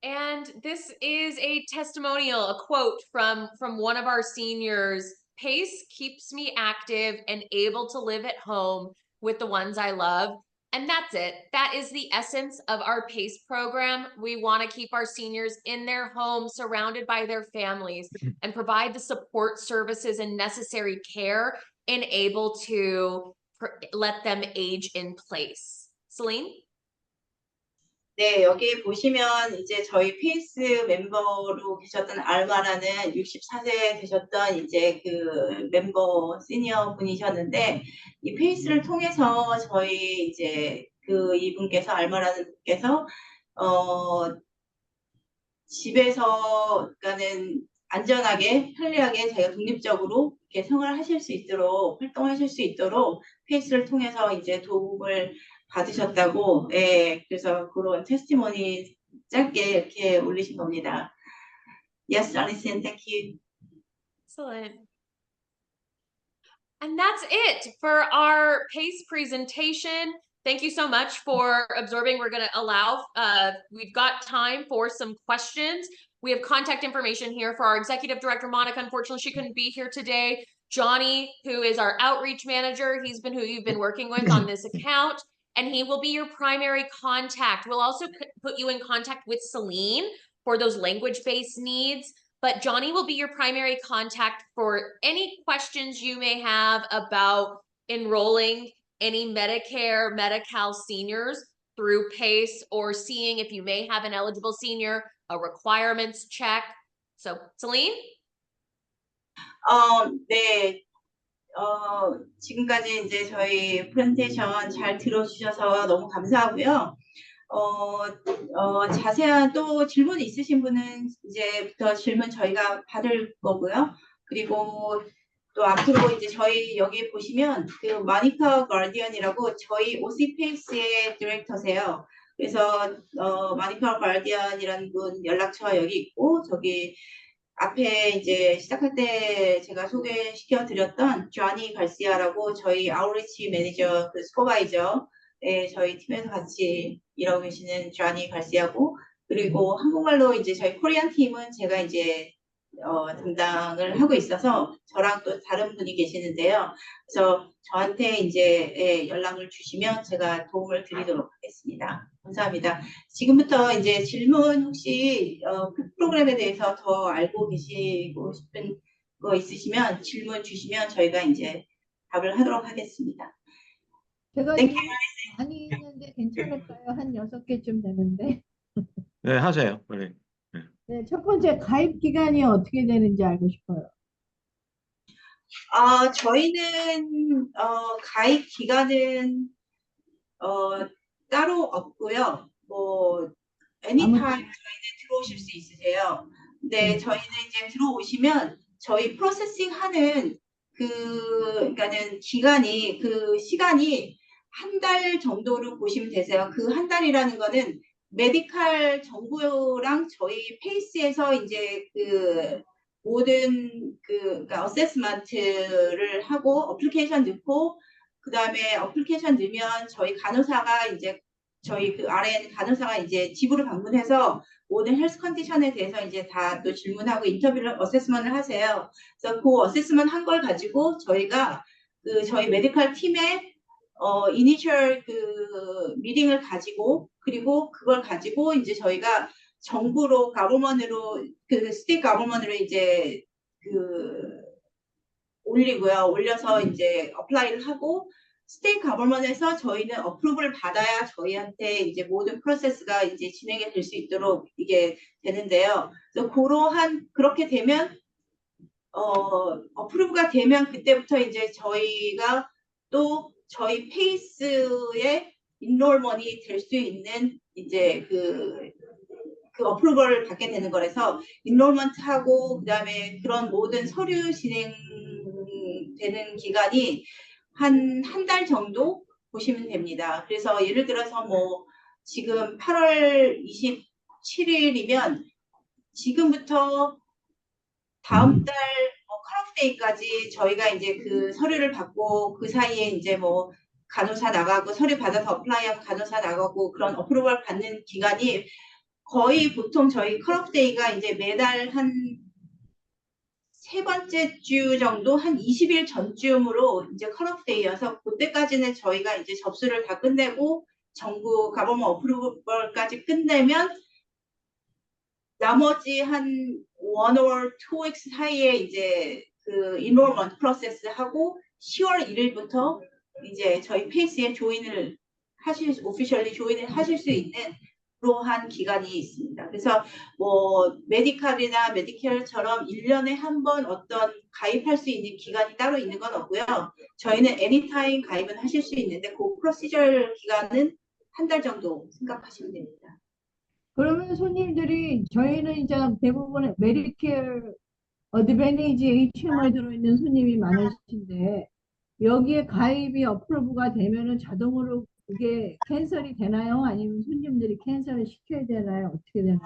And this is a testimonial, a quote from one of our seniors. Pace keeps me active and able to live at home with the ones I love. And that's it. That is the essence of our PACE program. We want to keep our seniors in their home, surrounded by their families, and provide the support services and necessary care and able to let them age in place. Celine? 네, 여기 보시면 이제 저희 페이스 멤버로 계셨던 알마라는 64세 되셨던 이제 그 멤버 시니어 분이셨는데 이 페이스를 통해서 저희 이제 그 이분께서 알마라는 분께서 집에서 그러니까는 안전하게 편리하게 자기가 독립적으로 이렇게 생활을 하실 수 있도록 활동하실 수 있도록 페이스를 통해서 이제 도움을 받으셨다고 그래서 그런 테스티모니 짧게 이렇게 올리신 겁니다. Yes, Alison, thank you. Excellent. And that's it for our PACE presentation. Thank you so much for absorbing. We're going to allow, we've got time for some questions. We have contact information here for our executive director, Monica. Unfortunately, she couldn't be here today. Johnny, who is our outreach manager, he's been who you've been working with on this account, and he will be your primary contact. We'll also put you in contact with Celine for those language-based needs. But Johnny will be your primary contact for any questions you may have about enrolling any Medicare, Medi-Cal seniors through PACE, or seeing if you may have an eligible senior, a requirements check. So, Celine? 네. 지금까지 이제 저희 프레젠테이션 잘 들어주셔서 너무 감사하고요. 자세한 또 질문 있으신 분은 이제부터 질문 저희가 받을 거고요. 그리고 또 앞으로 이제 저희 여기 보시면 그 마니카 가디언이라고 저희 오시페이스의 디렉터세요. 그래서 마니카 가디언이라는 분 연락처가 여기 있고 저기 앞에 이제 시작할 때 제가 소개시켜 드렸던 조니 갈시아라고 저희 아웃리치 매니저 그 슈퍼바이저 저희 팀에서 같이 일하고 계시는 조니 갈시아고 그리고 한국말로 이제 저희 코리안 팀은 제가 이제 담당을 하고 있어서 저랑 또 다른 분이 계시는데요. 그래서 저한테 이제 연락을 주시면 제가 도움을 드리도록 하겠습니다. 감사합니다. 지금부터 이제 질문 혹시 그 프로그램에 대해서 더 알고 계시고 싶은 거 있으시면 질문 주시면 저희가 이제 답을 하도록 하겠습니다. 제가 많이 있는데 괜찮을까요? 한 6개쯤 되는데. 네, 하세요. 빨리. 네, 첫 번째 가입 기간이 어떻게 되는지 알고 싶어요. 저희는 가입 기간은 따로 없고요. 뭐 anytime 저희는 들어오실 수 있으세요. 근데 저희는 이제 들어오시면 저희 프로세싱 하는 그러니까는 기간이 그 시간이 한 달 정도로 보시면 되세요. 그 한 달이라는 거는 메디컬 정보랑 저희 페이스에서 이제 그 모든 그러니까 어세스먼트를 하고 어플리케이션 넣고 그다음에 어플리케이션 넣으면 저희 간호사가 이제 저희 그 RN 간호사가 이제 집으로 방문해서 모든 헬스 컨디션에 대해서 이제 다 또 질문하고 인터뷰를 어세스먼트를 하세요. 그래서 그 어세스먼트 한 걸 가지고 저희가 그 저희 메디컬 팀의 이니셜 그 미팅을 가지고 그리고 그걸 가지고 이제 저희가 정부로 가버먼으로 그 스테이트 가버먼으로 이제 그 올리고요. 올려서 이제 어플라이를 하고 스테이트 가버먼에서 저희는 어프로브를 받아야 저희한테 이제 모든 프로세스가 이제 진행이 될 수 있도록 이게 되는데요. 그래서 그렇게 되면 어프로브가 되면 그때부터 이제 저희가 또 저희 페이스에 인롤먼이 될 수 있는 이제 그 어프로벌을 받게 되는 거라서 인롤먼트하고 그다음에 그런 모든 서류 진행되는 기간이 한 달 정도 보시면 됩니다. 그래서 예를 들어서 뭐 지금 8월 27일이면 지금부터 다음 달 컷오프데이까지 저희가 이제 그 서류를 받고 그 사이에 이제 뭐 간호사 나가고 서류 받아서 어플라이하고 간호사 나가고 그런 어프로벌 받는 기간이 거의 보통 저희 컷오프데이가 이제 매달 한 세 번째 주 정도 한 20일 전쯤으로 이제 컷오프데이여서 그때까지는 저희가 이제 접수를 다 끝내고 정부 가버먼 어프로벌까지 끝내면 나머지 한 1 or 2 weeks 사이에 이제 그 enrollment 프로세스 하고 10월 1일부터 이제 저희 페이스에 조인을 오피셜리 조인을 하실 수 있는 그러한 기간이 있습니다. 그래서 뭐 메디칼이나 메디케어처럼 1년에 한 번 어떤 가입할 수 있는 기간이 따로 있는 건 없고요. 저희는 애니타임 가입은 하실 수 있는데 그 프로시저 기간은 한 달 정도 생각하시면 됩니다. 그러면 손님들이 저희는 이제 대부분 메디케어 어드밴티지 HMO에 들어있는 손님이 많으신데 여기에 가입이 어프로브가 되면은 자동으로 그게 캔슬이 되나요? 아니면 손님들이 캔슬을 시켜야 되나요? 어떻게 되나요?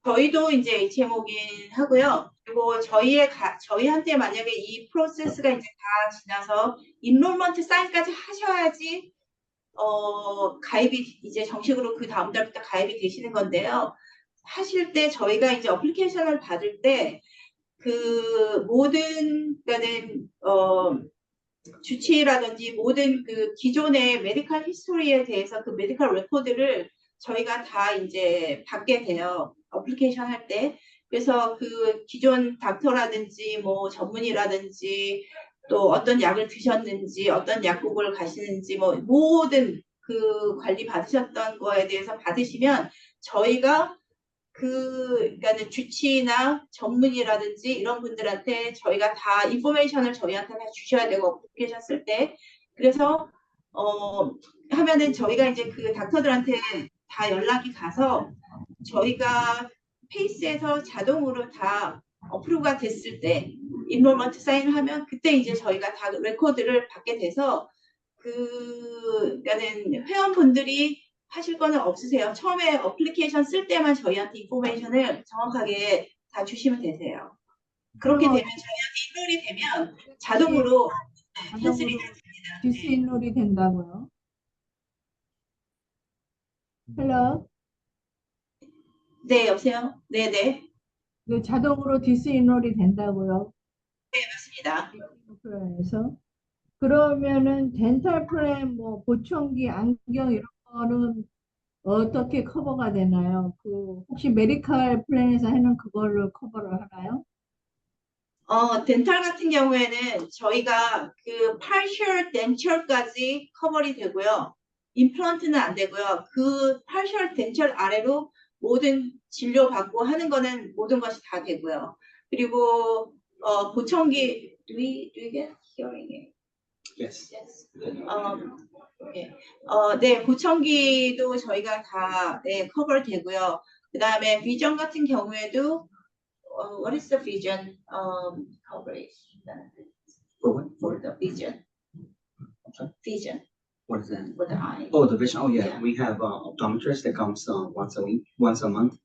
저희도 이제 HMO긴 하고요. 그리고 저희한테 만약에 이 프로세스가 이제 다 지나서 인롤먼트 사인까지 하셔야지 가입이 이제 정식으로 그 다음 달부터 가입이 되시는 건데요. 하실 때 저희가 이제 어플리케이션을 받을 때 그 모든 그러니까는 주치의라든지 모든 그 기존의 메디컬 히스토리에 대해서 그 메디컬 레코드를 저희가 다 이제 받게 돼요. 어플리케이션 할 때. 그래서 그 기존 닥터라든지 뭐 전문의라든지 또 어떤 약을 드셨는지 어떤 약국을 가시는지 뭐 모든 그 관리 받으셨던 거에 대해서 받으시면 저희가 그러니까는 주치의나 전문의라든지 이런 분들한테 저희가 다 인포메이션을 저희한테 다 주셔야 되고 어플리케이션 쓸 때 그래서 하면은 저희가 이제 그 닥터들한테 다 연락이 가서 저희가 페이스에서 자동으로 다 어프로브가 됐을 때 인롤먼트 사인을 하면 그때 이제 저희가 다 레코드를 받게 돼서 그러니까는 회원분들이 하실 거는 없으세요. 처음에 어플리케이션 쓸 때만 저희한테 인포메이션을 정확하게 다 주시면 되세요. 그렇게 되면 저희한테 인롤이 되면 자동으로 캔슬이 됩니다. 디스인롤이 된다고요? 헬로? 네, 여보세요? 네네. 네, 자동으로 디스인롤이 된다고요? 네, 맞습니다. 플랜에서 그러면은 덴탈 플랜 뭐 보청기 안경 이런 거는 어떻게 커버가 되나요? 그 혹시 메디컬 플랜에서 하는 그걸로 커버를 하나요? 덴탈 같은 경우에는 저희가 그 partial denture까지 커버리 되고요. 임플란트는 안 되고요. 그 partial denture 아래로 모든 진료 받고 하는 거는 모든 것이 다 되고요. 그리고 보청기 do we get hearing aid? Yes. Yes. 네, 보청기도 저희가 다 커버 되고요. 그 다음에 비전 같은 경우에도 what is the vision coverage? benefits For what? for the vision. sorry? Vision What is that? for the eye. Oh, the vision. Oh, yeah. Yeah. We have optometrist that comes once a month.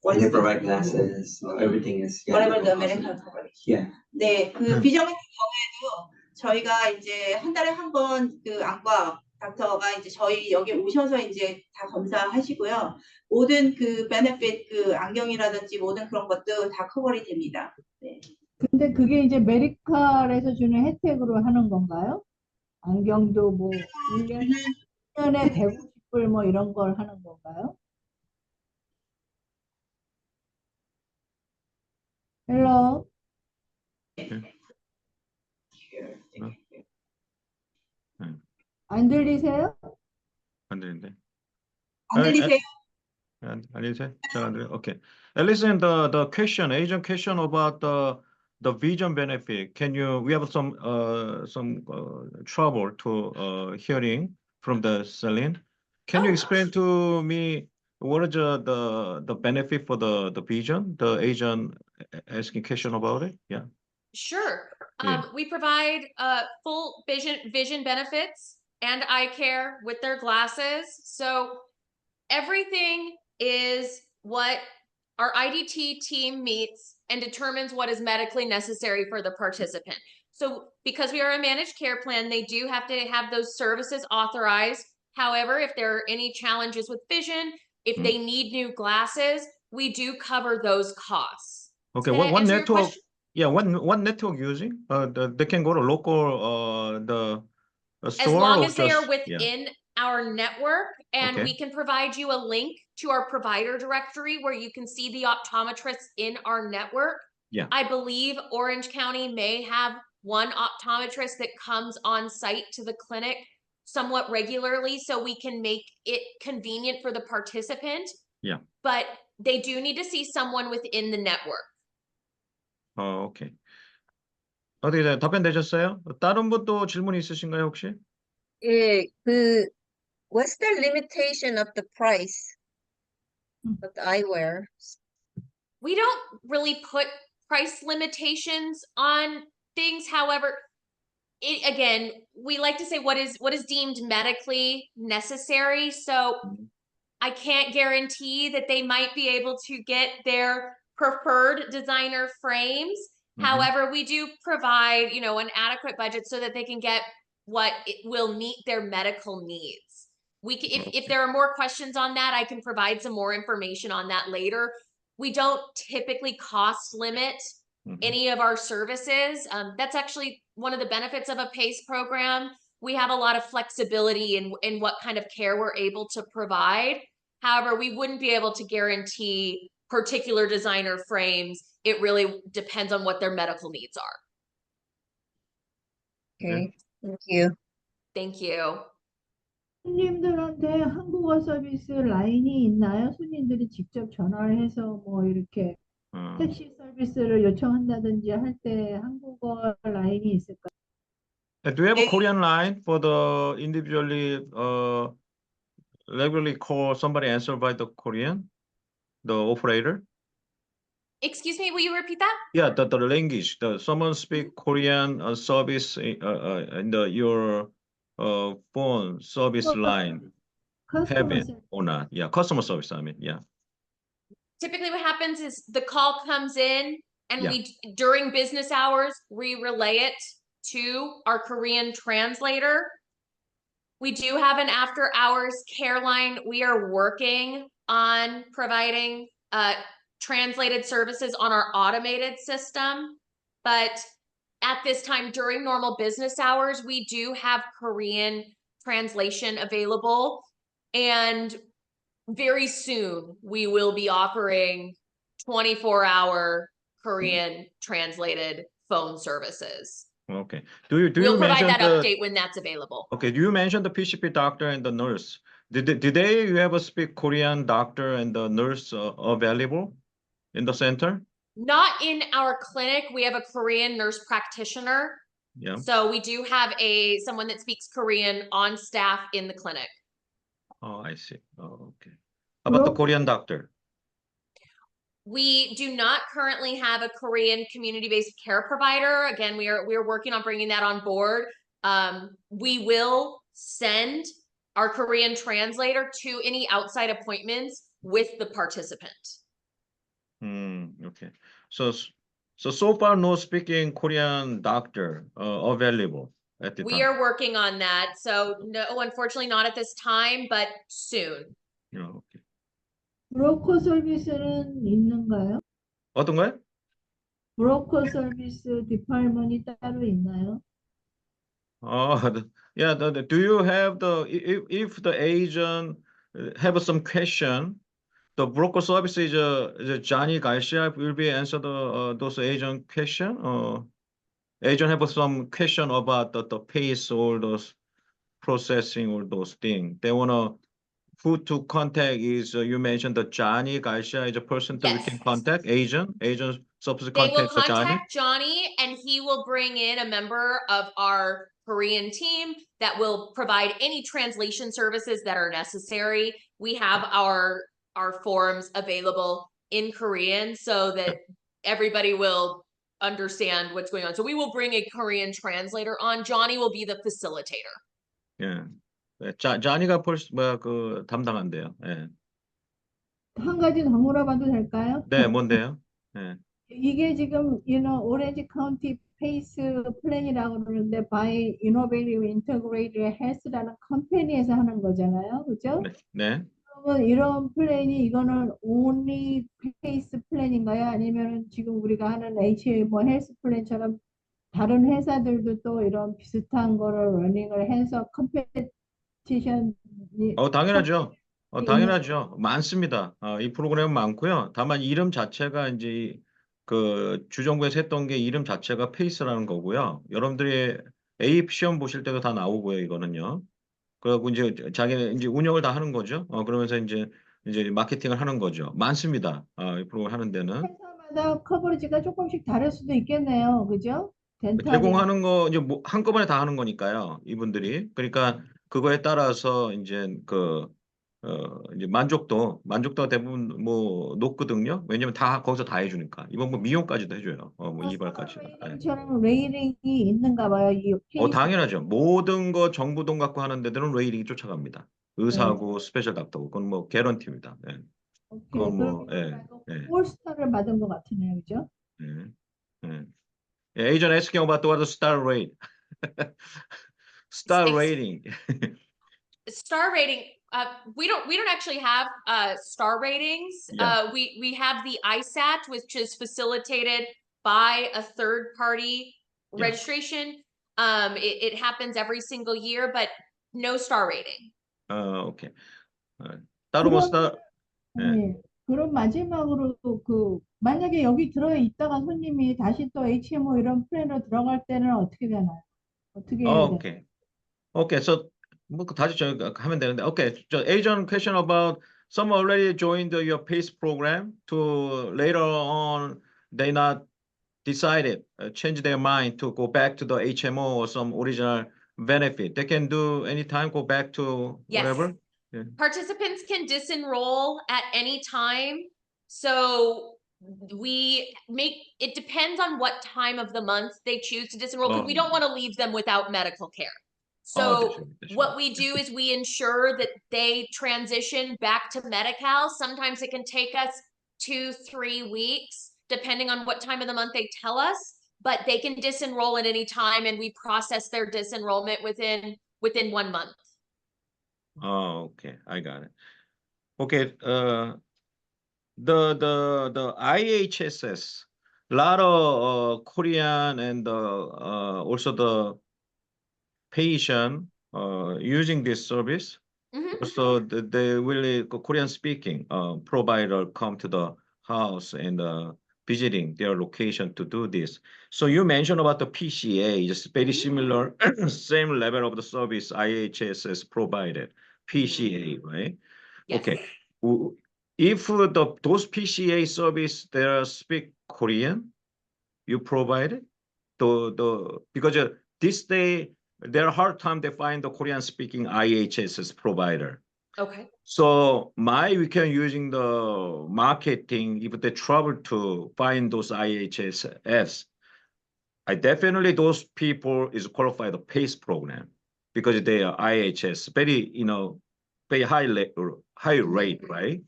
What And they is provide glasses. Everything is. Yeah, whatever the local medical cost. coverage. Yeah. 네, 그 비전 같은 경우에도 저희가 이제 한 달에 한 번 그 안과 닥터가 이제 저희 여기 오셔서 이제 다 검사하시고요. 모든 그 베네핏 그 안경이라든지 모든 그런 것도 다 커버리 됩니다. 네. 근데 그게 이제 메디칼에서 주는 혜택으로 하는 건가요? 안경도 뭐 1년에 150불 뭐 이런 걸 하는 건가요? 헬로? 안 들리세요? 안 되는데. 안 들리세요? 안녕하세요. 잘 안 들려요. Okay. Listen, the question, agent question about the vision benefit. We have some trouble to hearing from the Celine. Can you explain to me what is the benefit for the vision? The agent asking question about it. Yeah. Sure. Yeah. We provide full vision benefits and eye care with their glasses. So everything is what our IDT team meets and determines what is medically necessary for the participant. So because we are a managed care plan, they do have to have those services authorized. However, if there are any challenges with vision, if they need new glasses, we do cover those costs. Okay. Did I What answer your network? question? Yeah. What network using? They can go to local the As store long or as they are just- within our network, and Okay. we can provide you a link to our provider directory where you can see the optometrists in our network. Yeah. I believe Orange County may have one optometrist that comes on site to the clinic somewhat regularly, so we can make it convenient for the participant. Yeah. But they do need to see someone within the network. 오케이. 어떻게 답변되셨어요? 다른 분도 질문 있으신가요, 혹시? 예, what's the limitation of the price of the eyewear? We don't really put price limitations on things. However, again, we like to say what is deemed medically necessary. So I can't guarantee that they might be able to get their preferred designer frames. However, we do provide, an adequate budget so that they can get what will meet their medical needs. If there are more questions on that, I can provide some more information on that later. We don't typically cost limit any of our services. That's actually one of the benefits of a PACE program. We have a lot of flexibility in what kind of care we're able to provide. However, we wouldn't be able to guarantee particular designer frames. It really depends on what their medical needs are. Okay, thank you. Thank you. 손님들한테 한국어 서비스 라인이 있나요? 손님들이 직접 전화를 해서 뭐 이렇게 택시 서비스를 요청한다든지 할 때 한국어 라인이 있을까요? Do you have a Korean line for the individually regularly call somebody answered by the Korean, the operator? Excuse me, will you repeat that? Yeah, the language. Someone speak Korean service in your phone service line. Have Customer it service. or not? Yeah, customer service. I mean, yeah. Typically what happens is the call comes in and Yeah. we, during business hours, we relay it to our Korean translator. We do have an after hours care line. We are working on providing translated services on our automated system. But at this time during normal business hours, we do have Korean translation available. And very soon we will be offering 24-hour Korean translated phone services. Okay. Do you We'll provide mention that the update when that's available. Okay, do you mention the PCP doctor and the nurse? Did they you ever speak Korean doctor and the nurse available in the center? Not in our clinic. We have a Korean nurse practitioner. Yeah. So we do have someone that speaks Korean on staff in the clinic. Oh, I see. Oh, okay. How about the Korean doctor? We do not currently have a Korean community-based care provider. Again, we are working on bringing that on board. We will send our Korean translator to any outside appointments with the participant. Okay. So far, no speaking Korean doctor available at the We time. are working on that. So no, unfortunately not at this time, but soon. Okay. 브로커 서비스는 있는가요? 어떤 거요? 브로커 서비스 디파트먼이 따로 있나요? Yeah. Do you have if the agent have some question, the broker service is Johnny Garcia will be answer those agent question. Agent have some question about the pace or those processing or those things. They wanna who to contact is you mentioned the Johnny Garcia is a person we Yes. can contact agent supposed to They will contact the Johnny. contact Johnny and he will bring in a member of our Korean team that will provide any translation services that are necessary. We have our forums available in Korean so that everybody will understand what's going on. So we will bring a Korean translator on. Johnny will be the facilitator. 예. 자니가 그 담당한대요. 예. 한 가지 더 물어봐도 될까요? 네, 뭔데요? 예. 이게 지금 오렌지 카운티 페이스 플랜이라고 그러는데 by Innovative Integrated Health라는 컴퍼니에서 하는 거잖아요. 그죠? 네. 그러면 이런 플랜이 이거는 only 페이스 플랜인가요? 아니면 지금 우리가 하는 뭐 헬스 플랜처럼 다른 회사들도 또 이런 비슷한 거를 러닝을 해서 컴페티션이 당연하죠. 당연하죠. 많습니다. 이 프로그램은 많고요. 다만 이름 자체가 이제 그 주정부에서 했던 게 이름 자체가 페이스라는 거고요. 여러분들이 AF 시험 보실 때도 다 나오고요. 이거는요. 그리고 이제 자기는 이제 운영을 다 하는 거죠. 그러면서 이제 마케팅을 하는 거죠. 많습니다. 이 프로그램 하는 데는. 회사마다 커버리지가 조금씩 다를 수도 있겠네요. 그죠? 제공하는 거 이제 뭐 한꺼번에 다 하는 거니까요. 이분들이. 그러니까 그거에 따라서 이제 이제 만족도가 대부분 뭐 높거든요. 왜냐면 다 거기서 다 해주니까. 이번 뭐 미용까지도 해줘요. 뭐 이발까지. 레이팅처럼 레이팅이 있는가 봐요. 이 케이스. 당연하죠. 모든 거 정부 돈 갖고 하는 데들은 레이팅이 쫓아갑니다. 의사하고 스페셜 닥터고 그건 뭐 개런티입니다. 예. 그건 뭐 폴스타를 받은 것 같으네요. 그죠? Agent asking about what the star rate. Star rating. Star rating. We don't actually have star ratings. Yeah. We have the ISAT, which is facilitated by a third party registration. It happens every single year, but no star rating. Okay. 따로 뭐 스타. 네. 그럼 마지막으로 그 만약에 여기 들어 있다가 손님이 다시 또 HMO 이런 플랜으로 들어갈 때는 어떻게 되나요? 어떻게 해야 돼요? Okay. Okay. So 뭐 다시 저 하면 되는데. Okay. 저 agent question about some already joined your PACE program to later on they not decided change their mind to go back to the HMO or some original benefit. They can do anytime go back to whatever. Yes. Participants can disenroll at any time. So it depends on what time of the month they choose to disenroll because we don't want to leave them without medical care. So what we do is we ensure that they transition back to Medi-Cal. Sometimes it can take us 2-3 weeks, depending on what time of the month they tell us, but they can disenroll at any time and we process their disenrollment within 1 month. Okay, I got it. Okay, the IHSS, a lot of Korean and also the patient using this service. Mm-hmm. So they really Korean speaking provider come to the house and visiting their location to do this. So you mentioned about the PCA, just very similar, same level of the service IHSS provided. PCA, right? Yes. Okay. If those PCA service they speak Korean, you provide it. Because this day they're hard time they find the Korean speaking IHSS provider. Okay. So we can using the marketing if they trouble to find those IHSS. I definitely those people is qualified the PACE program because they are IHS very very high rate, right?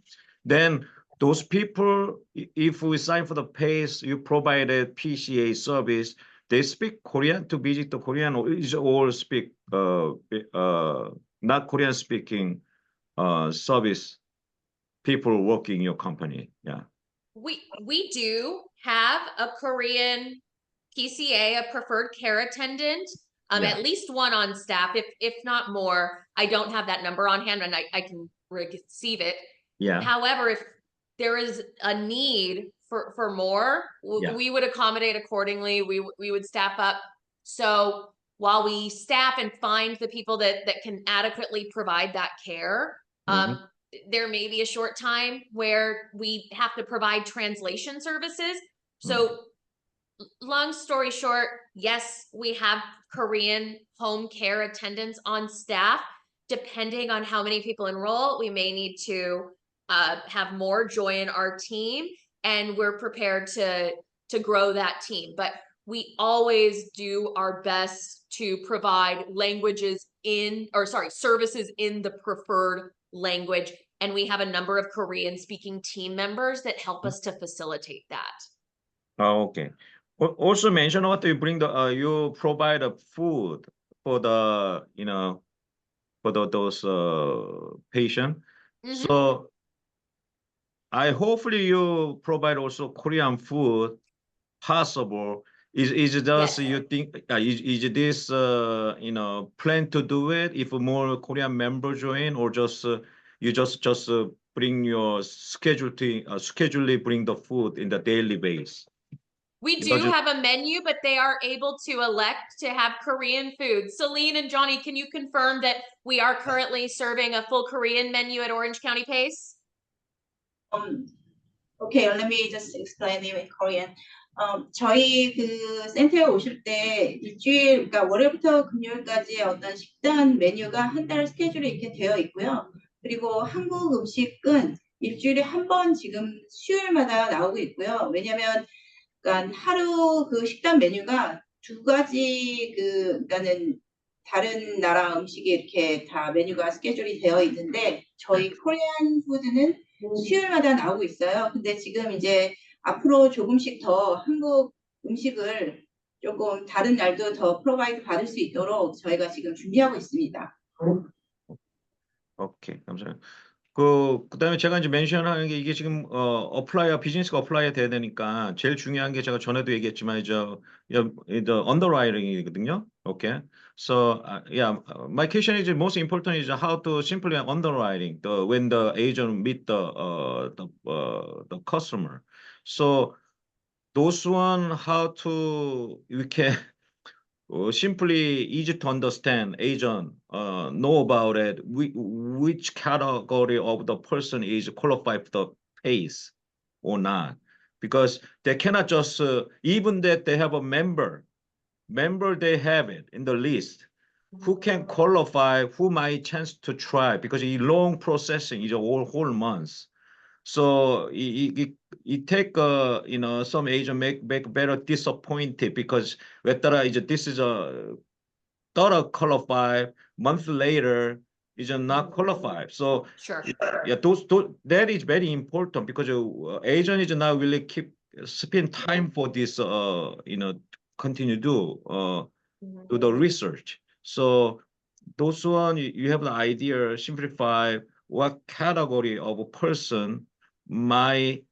Then those people, if we sign for the PACE, you provided PCA service. They speak Korean to visit the Korean, or is all speak not Korean speaking service people working in your company. Yeah. We do have a Korean PCA, a preferred care attendant, Yeah. at least one on staff, if not more. I don't have that number on hand and I can receive it. Yeah. However, if there is a need for more, Yeah. we would accommodate accordingly. We would staff up. So while we staff and find the people that can adequately provide that care, there may be a short time where we have to provide translation services. So long story short, yes, we have Korean home care attendants on staff. Depending on how many people enroll, we may need to have more join our team, and we're prepared to grow that team. But we always do our best to provide services in the preferred language. And we have a number of Korean speaking team members that help us to facilitate that. Oh, okay. Also mention what you bring you provide a food for the for those patient. So I hopefully you provide also Korean food possible. Is just Yes. You think is this plan to do it if more Korean members join, or just you just bring your schedule bring the food in the daily base? We do have a menu, but they are able to elect to have Korean food. Celine and Johnny, can you confirm that we are currently serving a full Korean menu at Orange County PACE? Okay, let me just explain it in Korean. 저희 그 센터에 오실 때 일주일, 그러니까 월요일부터 금요일까지 어떤 식단 메뉴가 한 달 스케줄이 이렇게 되어 있고요. 그리고 한국 음식은 일주일에 한 번 지금 수요일마다 나오고 있고요. 왜냐하면 그러니까 하루 그 식단 메뉴가 두 가지 그러니까는 다른 나라 음식이 이렇게 다 메뉴가 스케줄이 되어 있는데 저희 코리안 푸드는 수요일마다 나오고 있어요. 근데 지금 이제 앞으로 조금씩 더 한국 음식을 조금 다른 날도 더 프로바이드 받을 수 있도록 저희가 지금 준비하고 있습니다. 오케이, 감사합니다. 그다음에 제가 이제 멘션하는 게 이게 지금 비즈니스가 어플라이가 돼야 되니까 제일 중요한 게 제가 전에도 얘기했지만 언더라이팅이거든요. Okay. So my question is most important is how to simply underwriting when the agent meet the customer. So those one how to we can simply easy to understand agent know about it which category of the person is qualified for the PACE or not, because they cannot just even that they have a member they have it in the list who can qualify, who might chance to try, because it's long processing is a whole month. So it take some agent make better disappointed because this is a third qualified month later is not qualified. So Sure. Yeah, that is very important because agent is not really spend time for this continue do the research. So those one you have the idea simplify what category of a person might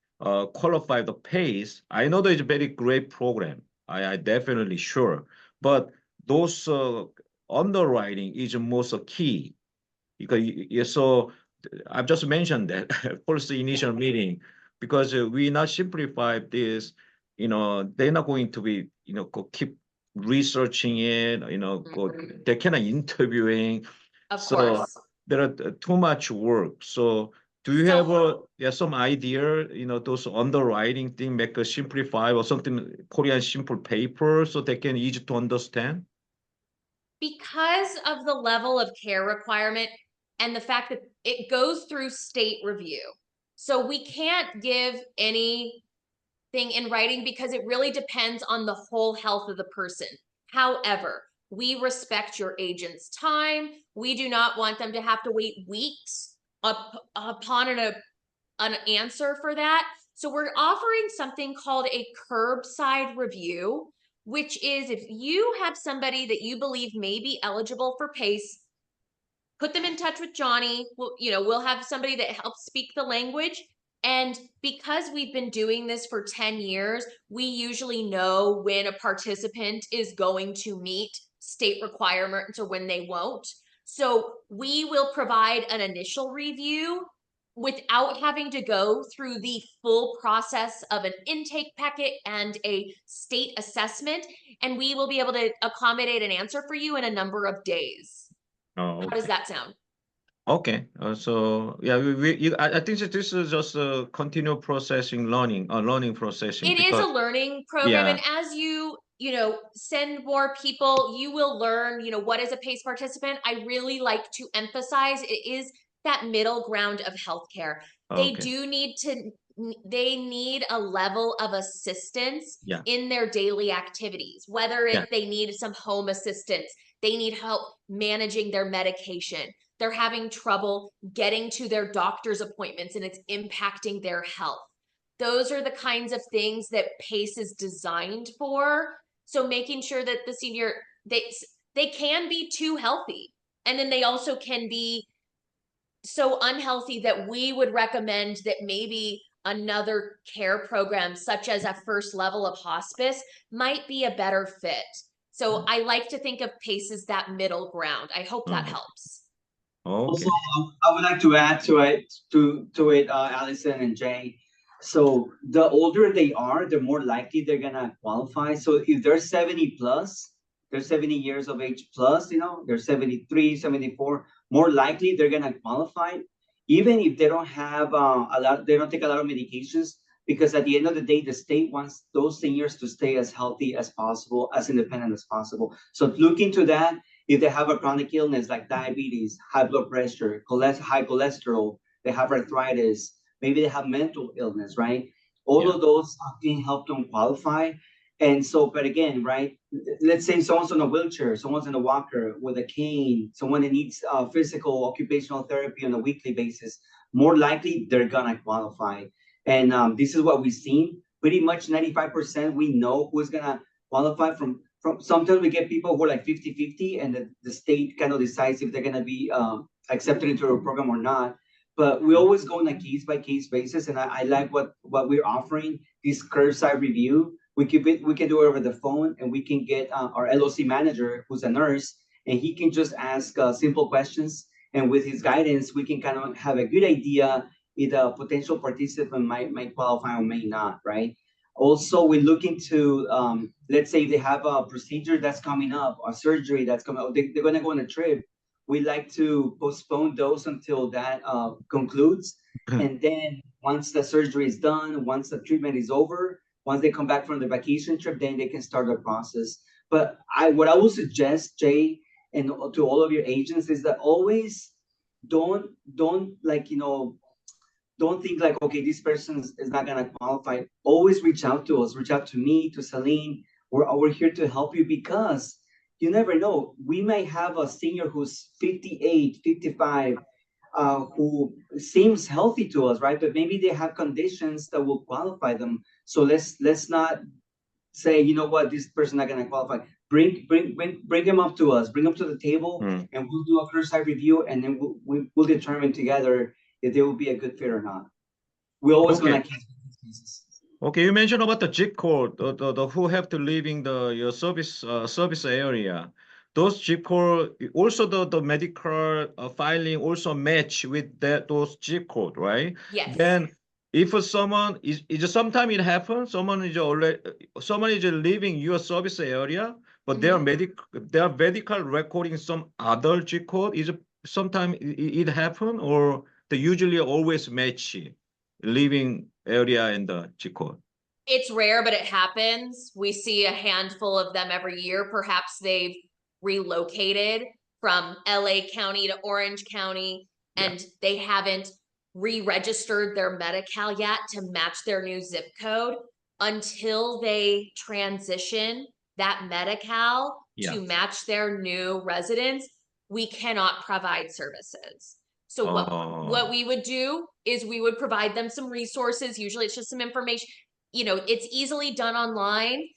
qualify the PACE. I know that it's a very great program. I definitely sure, but those underwriting is most key because so I've just mentioned that first initial meeting because we not simplify this. They're not going to be keep researching it. They cannot interviewing. Of So course. there are too much work. So do you have some idea, those underwriting thing, make a simplify or something, Korean simple paper so they can easy to understand? Because of the level of care requirement, and the fact that it goes through state review. So we can't give anything in writing because it really depends on the whole health of the person. However, we respect your agent's time. We do not want them to have to wait weeks upon an answer for that. So we're offering something called a curbside review, which is if you have somebody that you believe may be eligible for PACE, put them in touch with Johnny. We'll have somebody that helps speak the language. And because we've been doing this for 10 years, we usually know when a participant is going to meet state requirements or when they won't. So we will provide an initial review without having to go through the full process of an intake packet and a state assessment. And we will be able to accommodate an answer for you in a number of days. Oh, How does that sound? okay. So yeah, I think that this is just a continual processing learning processing. It is a learning program, Yeah. and as you send more people, you will learn what is a PACE participant. I really like to emphasize it is that middle ground of healthcare. They Okay. they need a level of assistance Yeah. in their daily activities, whether Yeah. they need some home assistance, they need help managing their medication, they're having trouble getting to their doctor's appointments and it's impacting their health. Those are the kinds of things that PACE is designed for. So making sure that the senior, they can be too healthy. And then they also can be so unhealthy that we would recommend that maybe another care program, such as a first level of hospice, might be a better fit. So I like to think of PACE as that middle ground. I hope that helps. Okay. Also, I would like to add to it, Allison and Jay. So the older they are, the more likely they're gonna qualify. So if they're 70 plus, they're 70 years of age plus, they're 73, 74, more likely they're gonna qualify, even if they don't have they don't take a lot of medications, because at the end of the day, the state wants those seniors to stay as healthy as possible, as independent as possible. So look into that. If they have a chronic illness like diabetes, high blood pressure, high cholesterol, they have arthritis, maybe they have mental illness, right? All of those can help them qualify. And so, but again, right, let's say someone's on a wheelchair, someone's in a walker with a cane, someone that needs physical occupational therapy on a weekly basis, more likely they're gonna qualify. And this is what we've seen. Pretty much 95% we know who's gonna qualify from sometimes we get people who are like 50-50 and the state kind of decides if they're going to be accepted into a program or not. But we always go on a case by case basis. And I like what we're offering, this curbside review. We can do it over the phone, and we can get our LOC manager, who's a nurse, and he can just ask simple questions. And with his guidance, we can kind of have a good idea if a potential participant might qualify or may not, right? Also, we look into, let's say they have a procedure that's coming up, a surgery that's coming up, they're going to go on a trip. We like to postpone those until that concludes. And then once the surgery is done, once the treatment is over, once they come back from the vacation trip, then they can start the process. But what I would suggest, Jay, and to all of your agents, is that always don't like, don't think like, okay, this person is not going to qualify. Always reach out to us, reach out to me, to Celine. We're here to help you, because you never know. We may have a senior who's 58, 55, who seems healthy to us, right? But maybe they have conditions that will qualify them. So let's not say, you know what, this person not going to qualify. Bring them up to us, bring them to the table, and we'll do a curbside review, and then we'll determine together if they will be a good fit or not. We always gonna keep cases. Okay, you mentioned about the zip code, the who have to live in your service area. Those zip code, also the medical filing also match with those zip code, right? Yes. Then if someone is sometimes it happens, someone is living your service area, but their medical recording some other zip code. Is sometimes it happen, or they usually always match living area and the zip code? It's rare, but it happens. We see a handful of them every year. Perhaps they've relocated from LA County to Orange County. and they haven't re-registered their Medi-Cal yet to match their new zip code, until they transition that Medi-Cal Yeah. to match their new residence, we cannot provide services. So what we would do is we would provide them some resources. Usually it's just some information. You know, it's easily done online.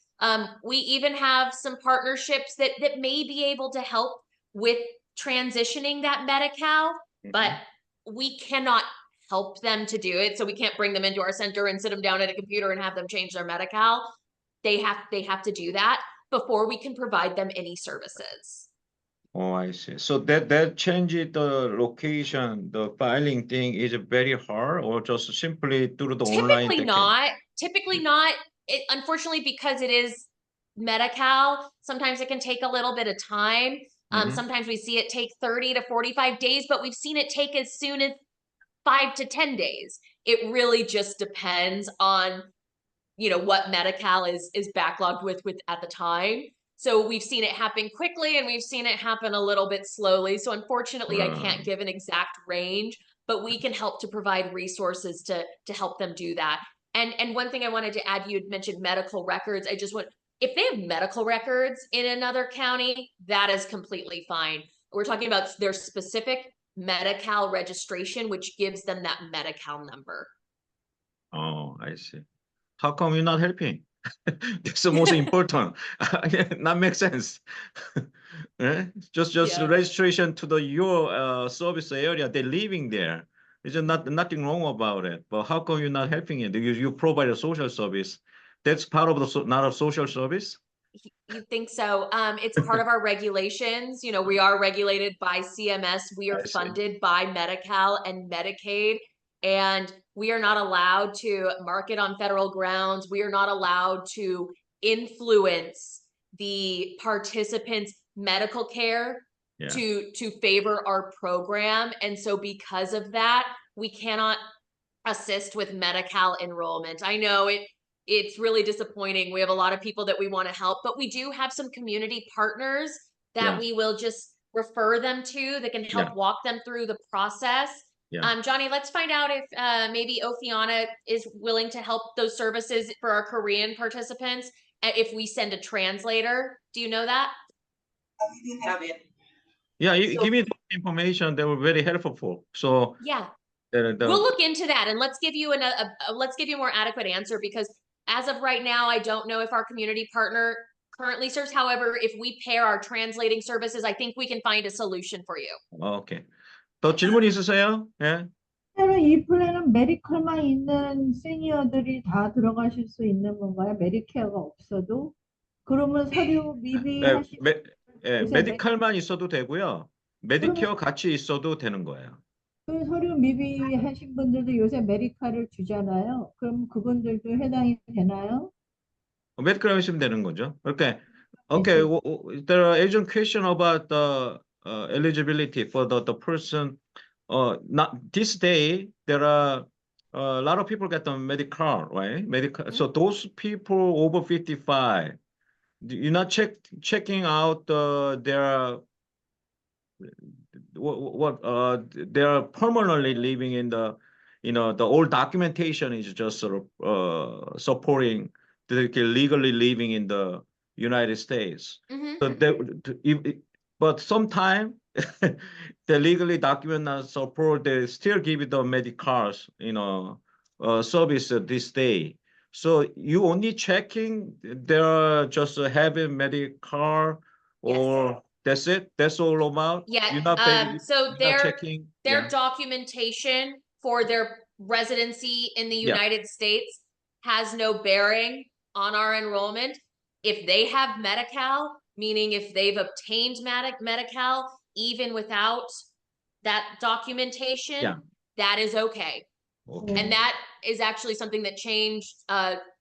We even have some partnerships that may be able to help with transitioning that Medi-Cal, but we cannot help them to do it. So we can't bring them into our center and sit them down at a computer and have them change their Medi-Cal. They have to do that before we can provide them any services. Oh, I see. So that changes the location, the filing thing is very hard, or just simply through the online? Typically not. Unfortunately, because it is Medi-Cal, sometimes it can take a little bit of time. Sometimes we see it take 30 to 45 days, but we've seen it take as soon as 5 to 10 days. It really just depends on, you know, what Medi-Cal is backlogged with at the time. So we've seen it happen quickly and we've seen it happen a little bit slowly. So unfortunately, I can't give an exact range, but we can help to provide resources to help them do that. And one thing I wanted to add, you had mentioned medical records. I just want, if they have medical records in another county, that is completely fine. We're talking about their specific Medi-Cal registration, which gives them that Medi-Cal number. Oh, I see. How come you're not helping? That's the most important. That makes sense. Just Yeah. registration to your service area. They're living there. There's nothing wrong about it. But how come you're not helping it? You provide a social service. That's part of the not a social service. You think so? It's part of our regulations. You know, we are regulated by CMS. We are funded by Medi-Cal and Medicaid, and we are not allowed to market on federal grounds. We are not allowed to influence the participants' medical care to favor our program. And so because of that, we cannot assist with Medi-Cal enrollment. I know it's really disappointing. We have a lot of people that we want to help, but we do have some community partners that we will just refer them to that can help walk them through the process. Johnny, let's find out if maybe Ophiana is willing to help those services for our Korean participants if we send a translator. Do you know that? We do have it. Yeah, give me the information. They were very helpful. So yeah, we'll look into that and let's give you a more adequate answer, because as of right now, I don't know if our community partner currently serves. However, if we pair our translating services, I think we can find a solution for you. Okay. 또 질문 있으세요? 예. 이 플랜은 메디컬만 있는 시니어들이 다 들어가실 수 있는 건가요? 메디케어가 없어도? 그러면 서류 미비하신 메디컬만 있어도 되고요. 메디케어 같이 있어도 되는 거예요. 그 서류 미비하신 분들도 요새 메디칼을 주잖아요. 그럼 그분들도 해당이 되나요? 메디컬 하시면 되는 거죠. Okay. There are agent question about the eligibility for the person. Not this day, there are a lot of people get the Medicare, right? Medical. So those people over 55, you're not checking out their they're permanently living in the, you know, the old documentation is just sort of supporting the legally living in the United States. So but sometimes the legally document not support, they still give you the Medicare, you know, service this day. So you only checking they're just having Medicare, or that's it? That's all about? Yeah. You're not so you're not checking their documentation for their residency in the United States has no bearing on our enrollment. If they have Medi-Cal, meaning if they've obtained Medi-Cal, even without that documentation, that is okay. And that is actually something that changed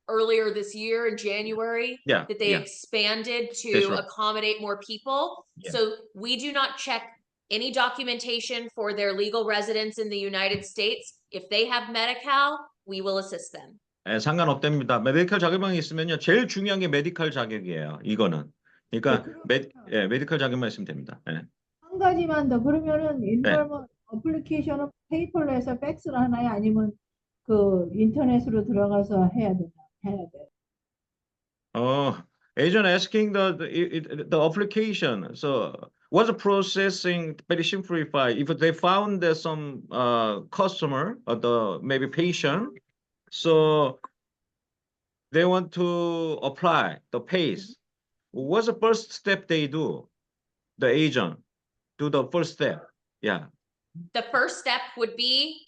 earlier this year in January, that they expanded to accommodate more people. So we do not check any documentation for their legal residence in the United States. If they have Medi-Cal, we will assist them. 상관없답니다. 메디컬 자격만 있으면요. 제일 중요한 게 메디컬 자격이에요. 이거는. 그러니까 메디컬 자격만 있으면 됩니다. 한 가지만 더. 그러면은 인롤먼 어플리케이션은 페이퍼로 해서 팩스로 하나요? 아니면 그 인터넷으로 들어가서 해야 돼? Agent asking the application. So what's the processing very simplified? If they found that some customer or the maybe patient, so they want to apply the PACE. What's the first step they do? The agent do the first step. Yeah. The first step would be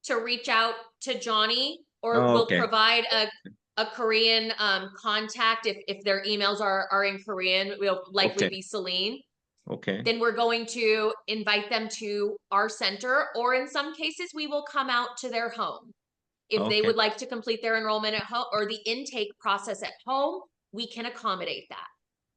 to reach out to Johnny, or Oh, we'll okay. provide a Korean contact if their emails are in Korean. We'll likely Okay. be Celine. Okay. Then we're going to invite them to our center, or in some cases, we will come out to their home. If they Okay. would like to complete their enrollment at home or the intake process at home, we can accommodate that.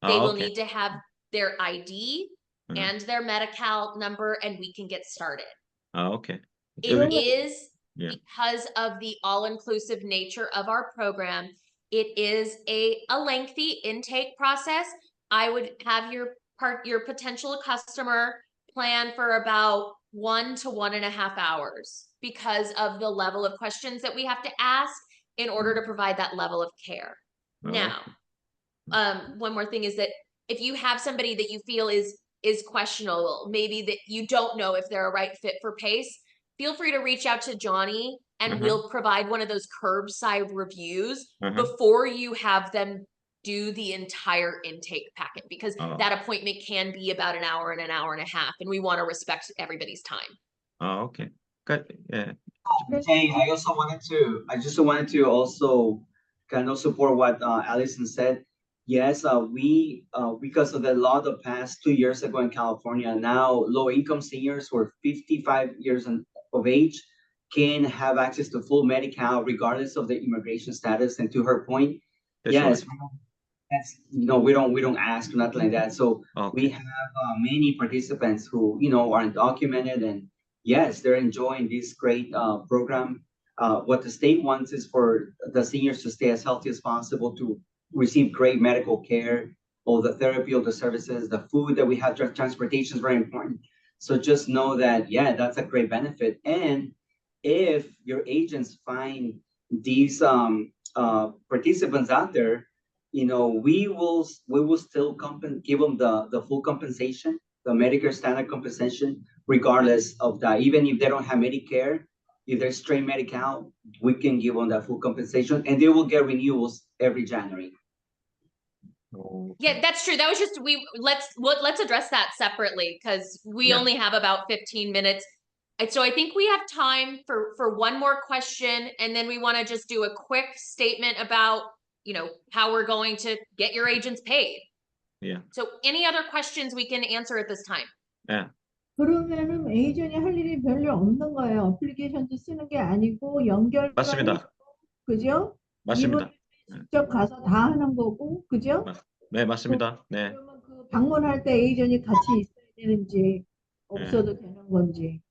They will Okay. need to have their ID and their Medi-Cal number, and we can get started. Okay. It is, Yeah. because of the all-inclusive nature of our program, it is a lengthy intake process. I would have your potential customer plan for about 1 to 1.5 hours because of the level of questions that we have to ask in order to provide that level of care. Now, one more thing is that if you have somebody that you feel is questionable, maybe that you don't know if they're a right fit for PACE, feel free to reach out to Johnny and we'll provide one of those curbside reviews before you have them do the entire intake packet, because that appointment can be about an hour and an hour and a half, and we want to respect everybody's time. Okay. Good. Yeah. Hey, I just wanted to also kind of support what Allison said. Yes, we because of the law the past 2 years ago in California, now low-income seniors who are 55 years of age can have access to full Medi-Cal regardless of their immigration status. And to her point, That's yes, right. that's, we don't ask, nothing like that. So Okay. we have many participants who are undocumented, and yes, they're enjoying this great program. What the state wants is for the seniors to stay as healthy as possible, to receive great medical care, all the therapy, all the services, the food that we have. Transportation is very important. So just know that, yeah, that's a great benefit. And if your agents find these participants out there, we will still give them the full compensation, the Medicare standard compensation, regardless of that. Even if they don't have Medicare, if they're straight Medi-Cal, we can give them that full compensation, and they will get renewals every January. Okay. Yeah, that's true. That was just, let's address that separately, because we only have about 15 minutes. And so I think we have time for one more question, and then we want to just do a quick statement about how we're going to get your agents paid. Yeah. So any other questions we can answer at this time? Yeah. 그러면은 에이전이 할 일이 별로 없는 거예요. 어플리케이션도 쓰는 게 아니고 연결만 맞습니다. 해주고, 그죠? 맞습니다. 이분 직접 가서 다 하는 거고, 그죠? 네, 맞습니다. 네. 그러면 그 방문할 때 에이전이 같이 있어야 되는지 없어도 되는 건지.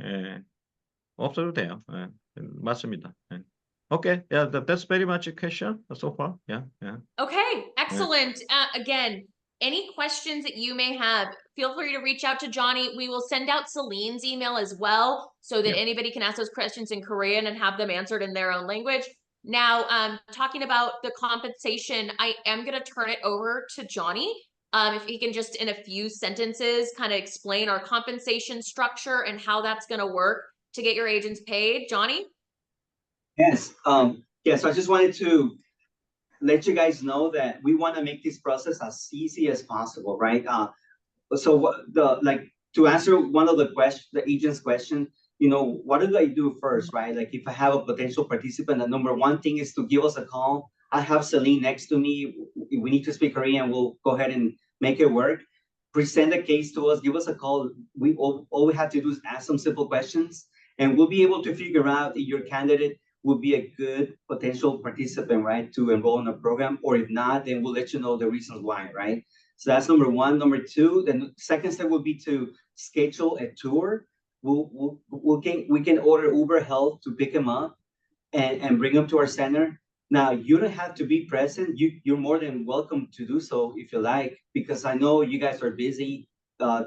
예. 없어도 돼요. 예. 맞습니다. 예. Okay. Yeah, that's very much a question so far. Yeah. Yeah. Okay, excellent. Again, any questions that you may have, feel free to reach out to Johnny. We will send out Celine's email as well, so that anybody can ask those questions in Korean and have them answered in their own language. Now, talking about the compensation, I am going to turn it over to Johnny. If he can just in a few sentences kind of explain our compensation structure and how that's going to work to get your agents paid. Johnny? Yes. Yes. I just wanted to let you guys know that we want to make this process as easy as possible, right? So to answer one of the agent's question, what do I do first, right? Like if I have a potential participant, the number one thing is to give us a call. I have Celine next to me. If we need to speak Korean, we'll go ahead and make it work. Present a case to us, give us a call. All we have to do is ask some simple questions, and we'll be able to figure out if your candidate would be a good potential participant, right, to enroll in a program, or if not, then we'll let you know the reasons why, right? So that's number one. Number two, then the second step would be to schedule a tour. We can order Uber Health to pick them up and bring them to our center. Now, you don't have to be present. You're more than welcome to do so if you like, because I know you guys are busy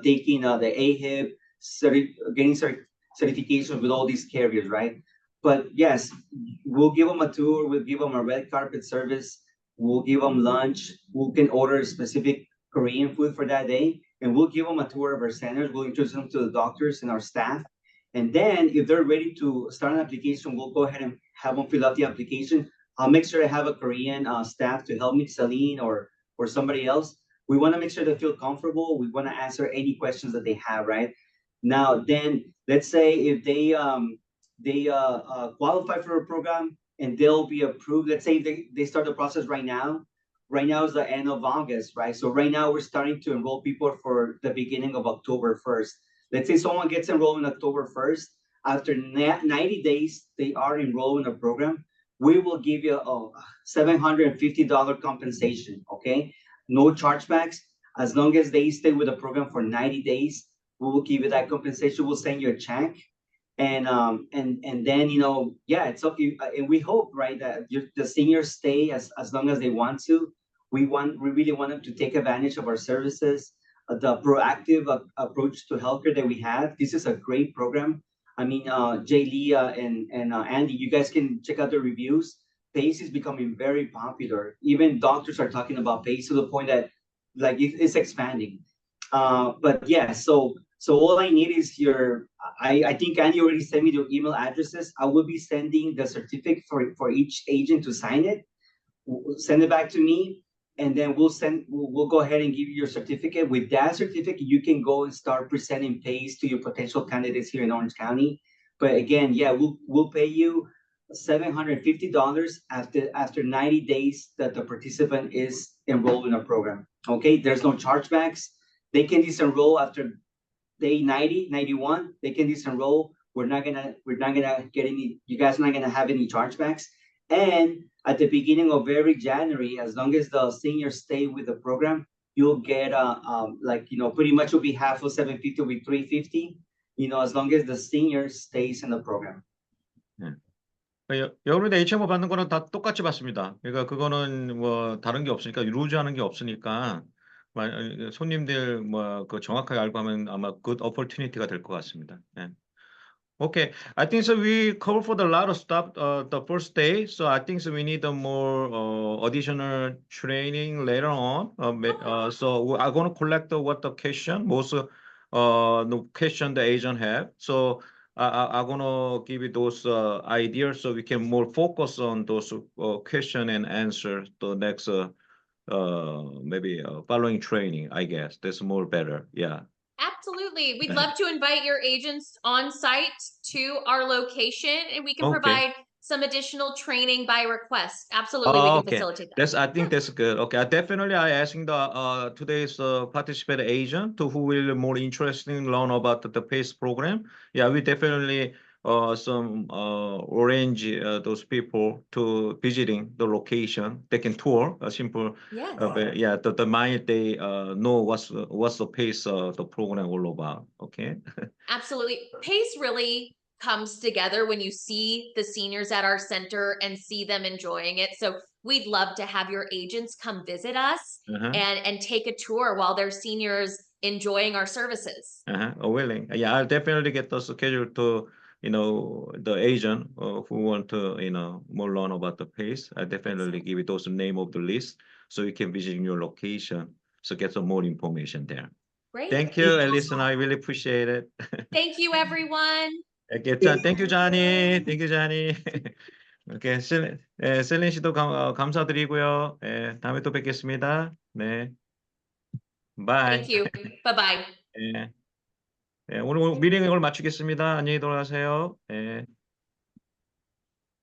taking the AHIP, getting certifications with all these carriers, right? But yes, we'll give them a tour, we'll give them a red carpet service, we'll give them lunch, we can order specific Korean food for that day, and we'll give them a tour of our centers, we'll introduce them to the doctors and our staff. And then if they're ready to start an application, we'll go ahead and have them fill out the application. I'll make sure I have a Korean staff to help me, Celine or somebody else. We want to make sure they feel comfortable. We want to answer any questions that they have, right? Now, then let's say if they qualify for a program and they'll be approved. Let's say they start the process right now. Right now is the end of August, right? So right now we're starting to enroll people for the beginning of October 1st. Let's say someone gets enrolled on October 1st. After 90 days, they are enrolled in a program. We will give you a $750 compensation, okay? No chargebacks. As long as they stay with the program for 90 days, we will give you that compensation. We'll send you a check. And then, you know, yeah, it's okay. And we hope, right, that the seniors stay as long as they want to. We really want them to take advantage of our services, the proactive approach to healthcare that we have. This is a great program. I mean, Jay, Leah, and Andy, you guys can check out the reviews. PACE is becoming very popular. Even doctors are talking about PACE to the point that like it's expanding. But yeah, so all I need is I think Andy already sent me the email addresses. I will be sending the certificate for each agent to sign it. Send it back to me, and then we'll go ahead and give you your certificate. With that certificate, you can go and start presenting PACE to your potential candidates here in Orange County. But again, yeah, we'll pay you $750 after 90 days that the participant is enrolled in our program. Okay, there's no chargebacks. They can disenroll after day 90, 91. They can disenroll. We're not gonna get any. You guys are not gonna have any chargebacks. And at the beginning of every January, as long as the seniors stay with the program, you'll get like, you know, pretty much will be half of 750 will be 350. You know, as long as the senior stays in the program. 여러분들 HMO 받는 거는 다 똑같이 받습니다. 그러니까 그거는 뭐 다른 게 없으니까 루즈하는 게 없으니까 손님들 뭐 그 정확하게 알고 하면 아마 good opportunity가 될 것 같습니다. 예. Okay, I think so. We cover for the lot of stuff the first day, so I think so we need a more additional training later on. So I'm gonna collect what the question most the question the agent have. So I'm gonna give you those ideas so we can more focus on those question and answer the next maybe following training. I guess that's more better. Yeah. Absolutely. We'd love to invite your agents on site to our location, and we can provide some additional training by request. Absolutely, we can facilitate that. I think that's good. Okay, definitely I asking the today's participant agent who will more interested in learn about the PACE program. Yeah, we definitely some arrange those people to visiting the location. They can tour a simple. Yes. Yeah, the mind they know what's the PACE the program all about. Okay. Absolutely, PACE really comes together when you see the seniors at our center and see them enjoying it. So we'd love to have your agents come visit us and take a tour while they're seniors enjoying our services. Willing. Yeah, I'll definitely get the schedule to, you know, the agent who want to, you know, more learn about the PACE. I definitely give you those name of the list so you can visit your location. So get some more information there. Great. Thank you, Alison. I really appreciate it. Thank you, everyone. Okay, thank you, Johnny. Thank you, Johnny. Okay, 셀린 씨도 감사드리고요. 네, 다음에 또 뵙겠습니다. 네, bye. Thank you. Bye bye. 네, 오늘 미팅을 마치겠습니다. 안녕히 돌아가세요. 네.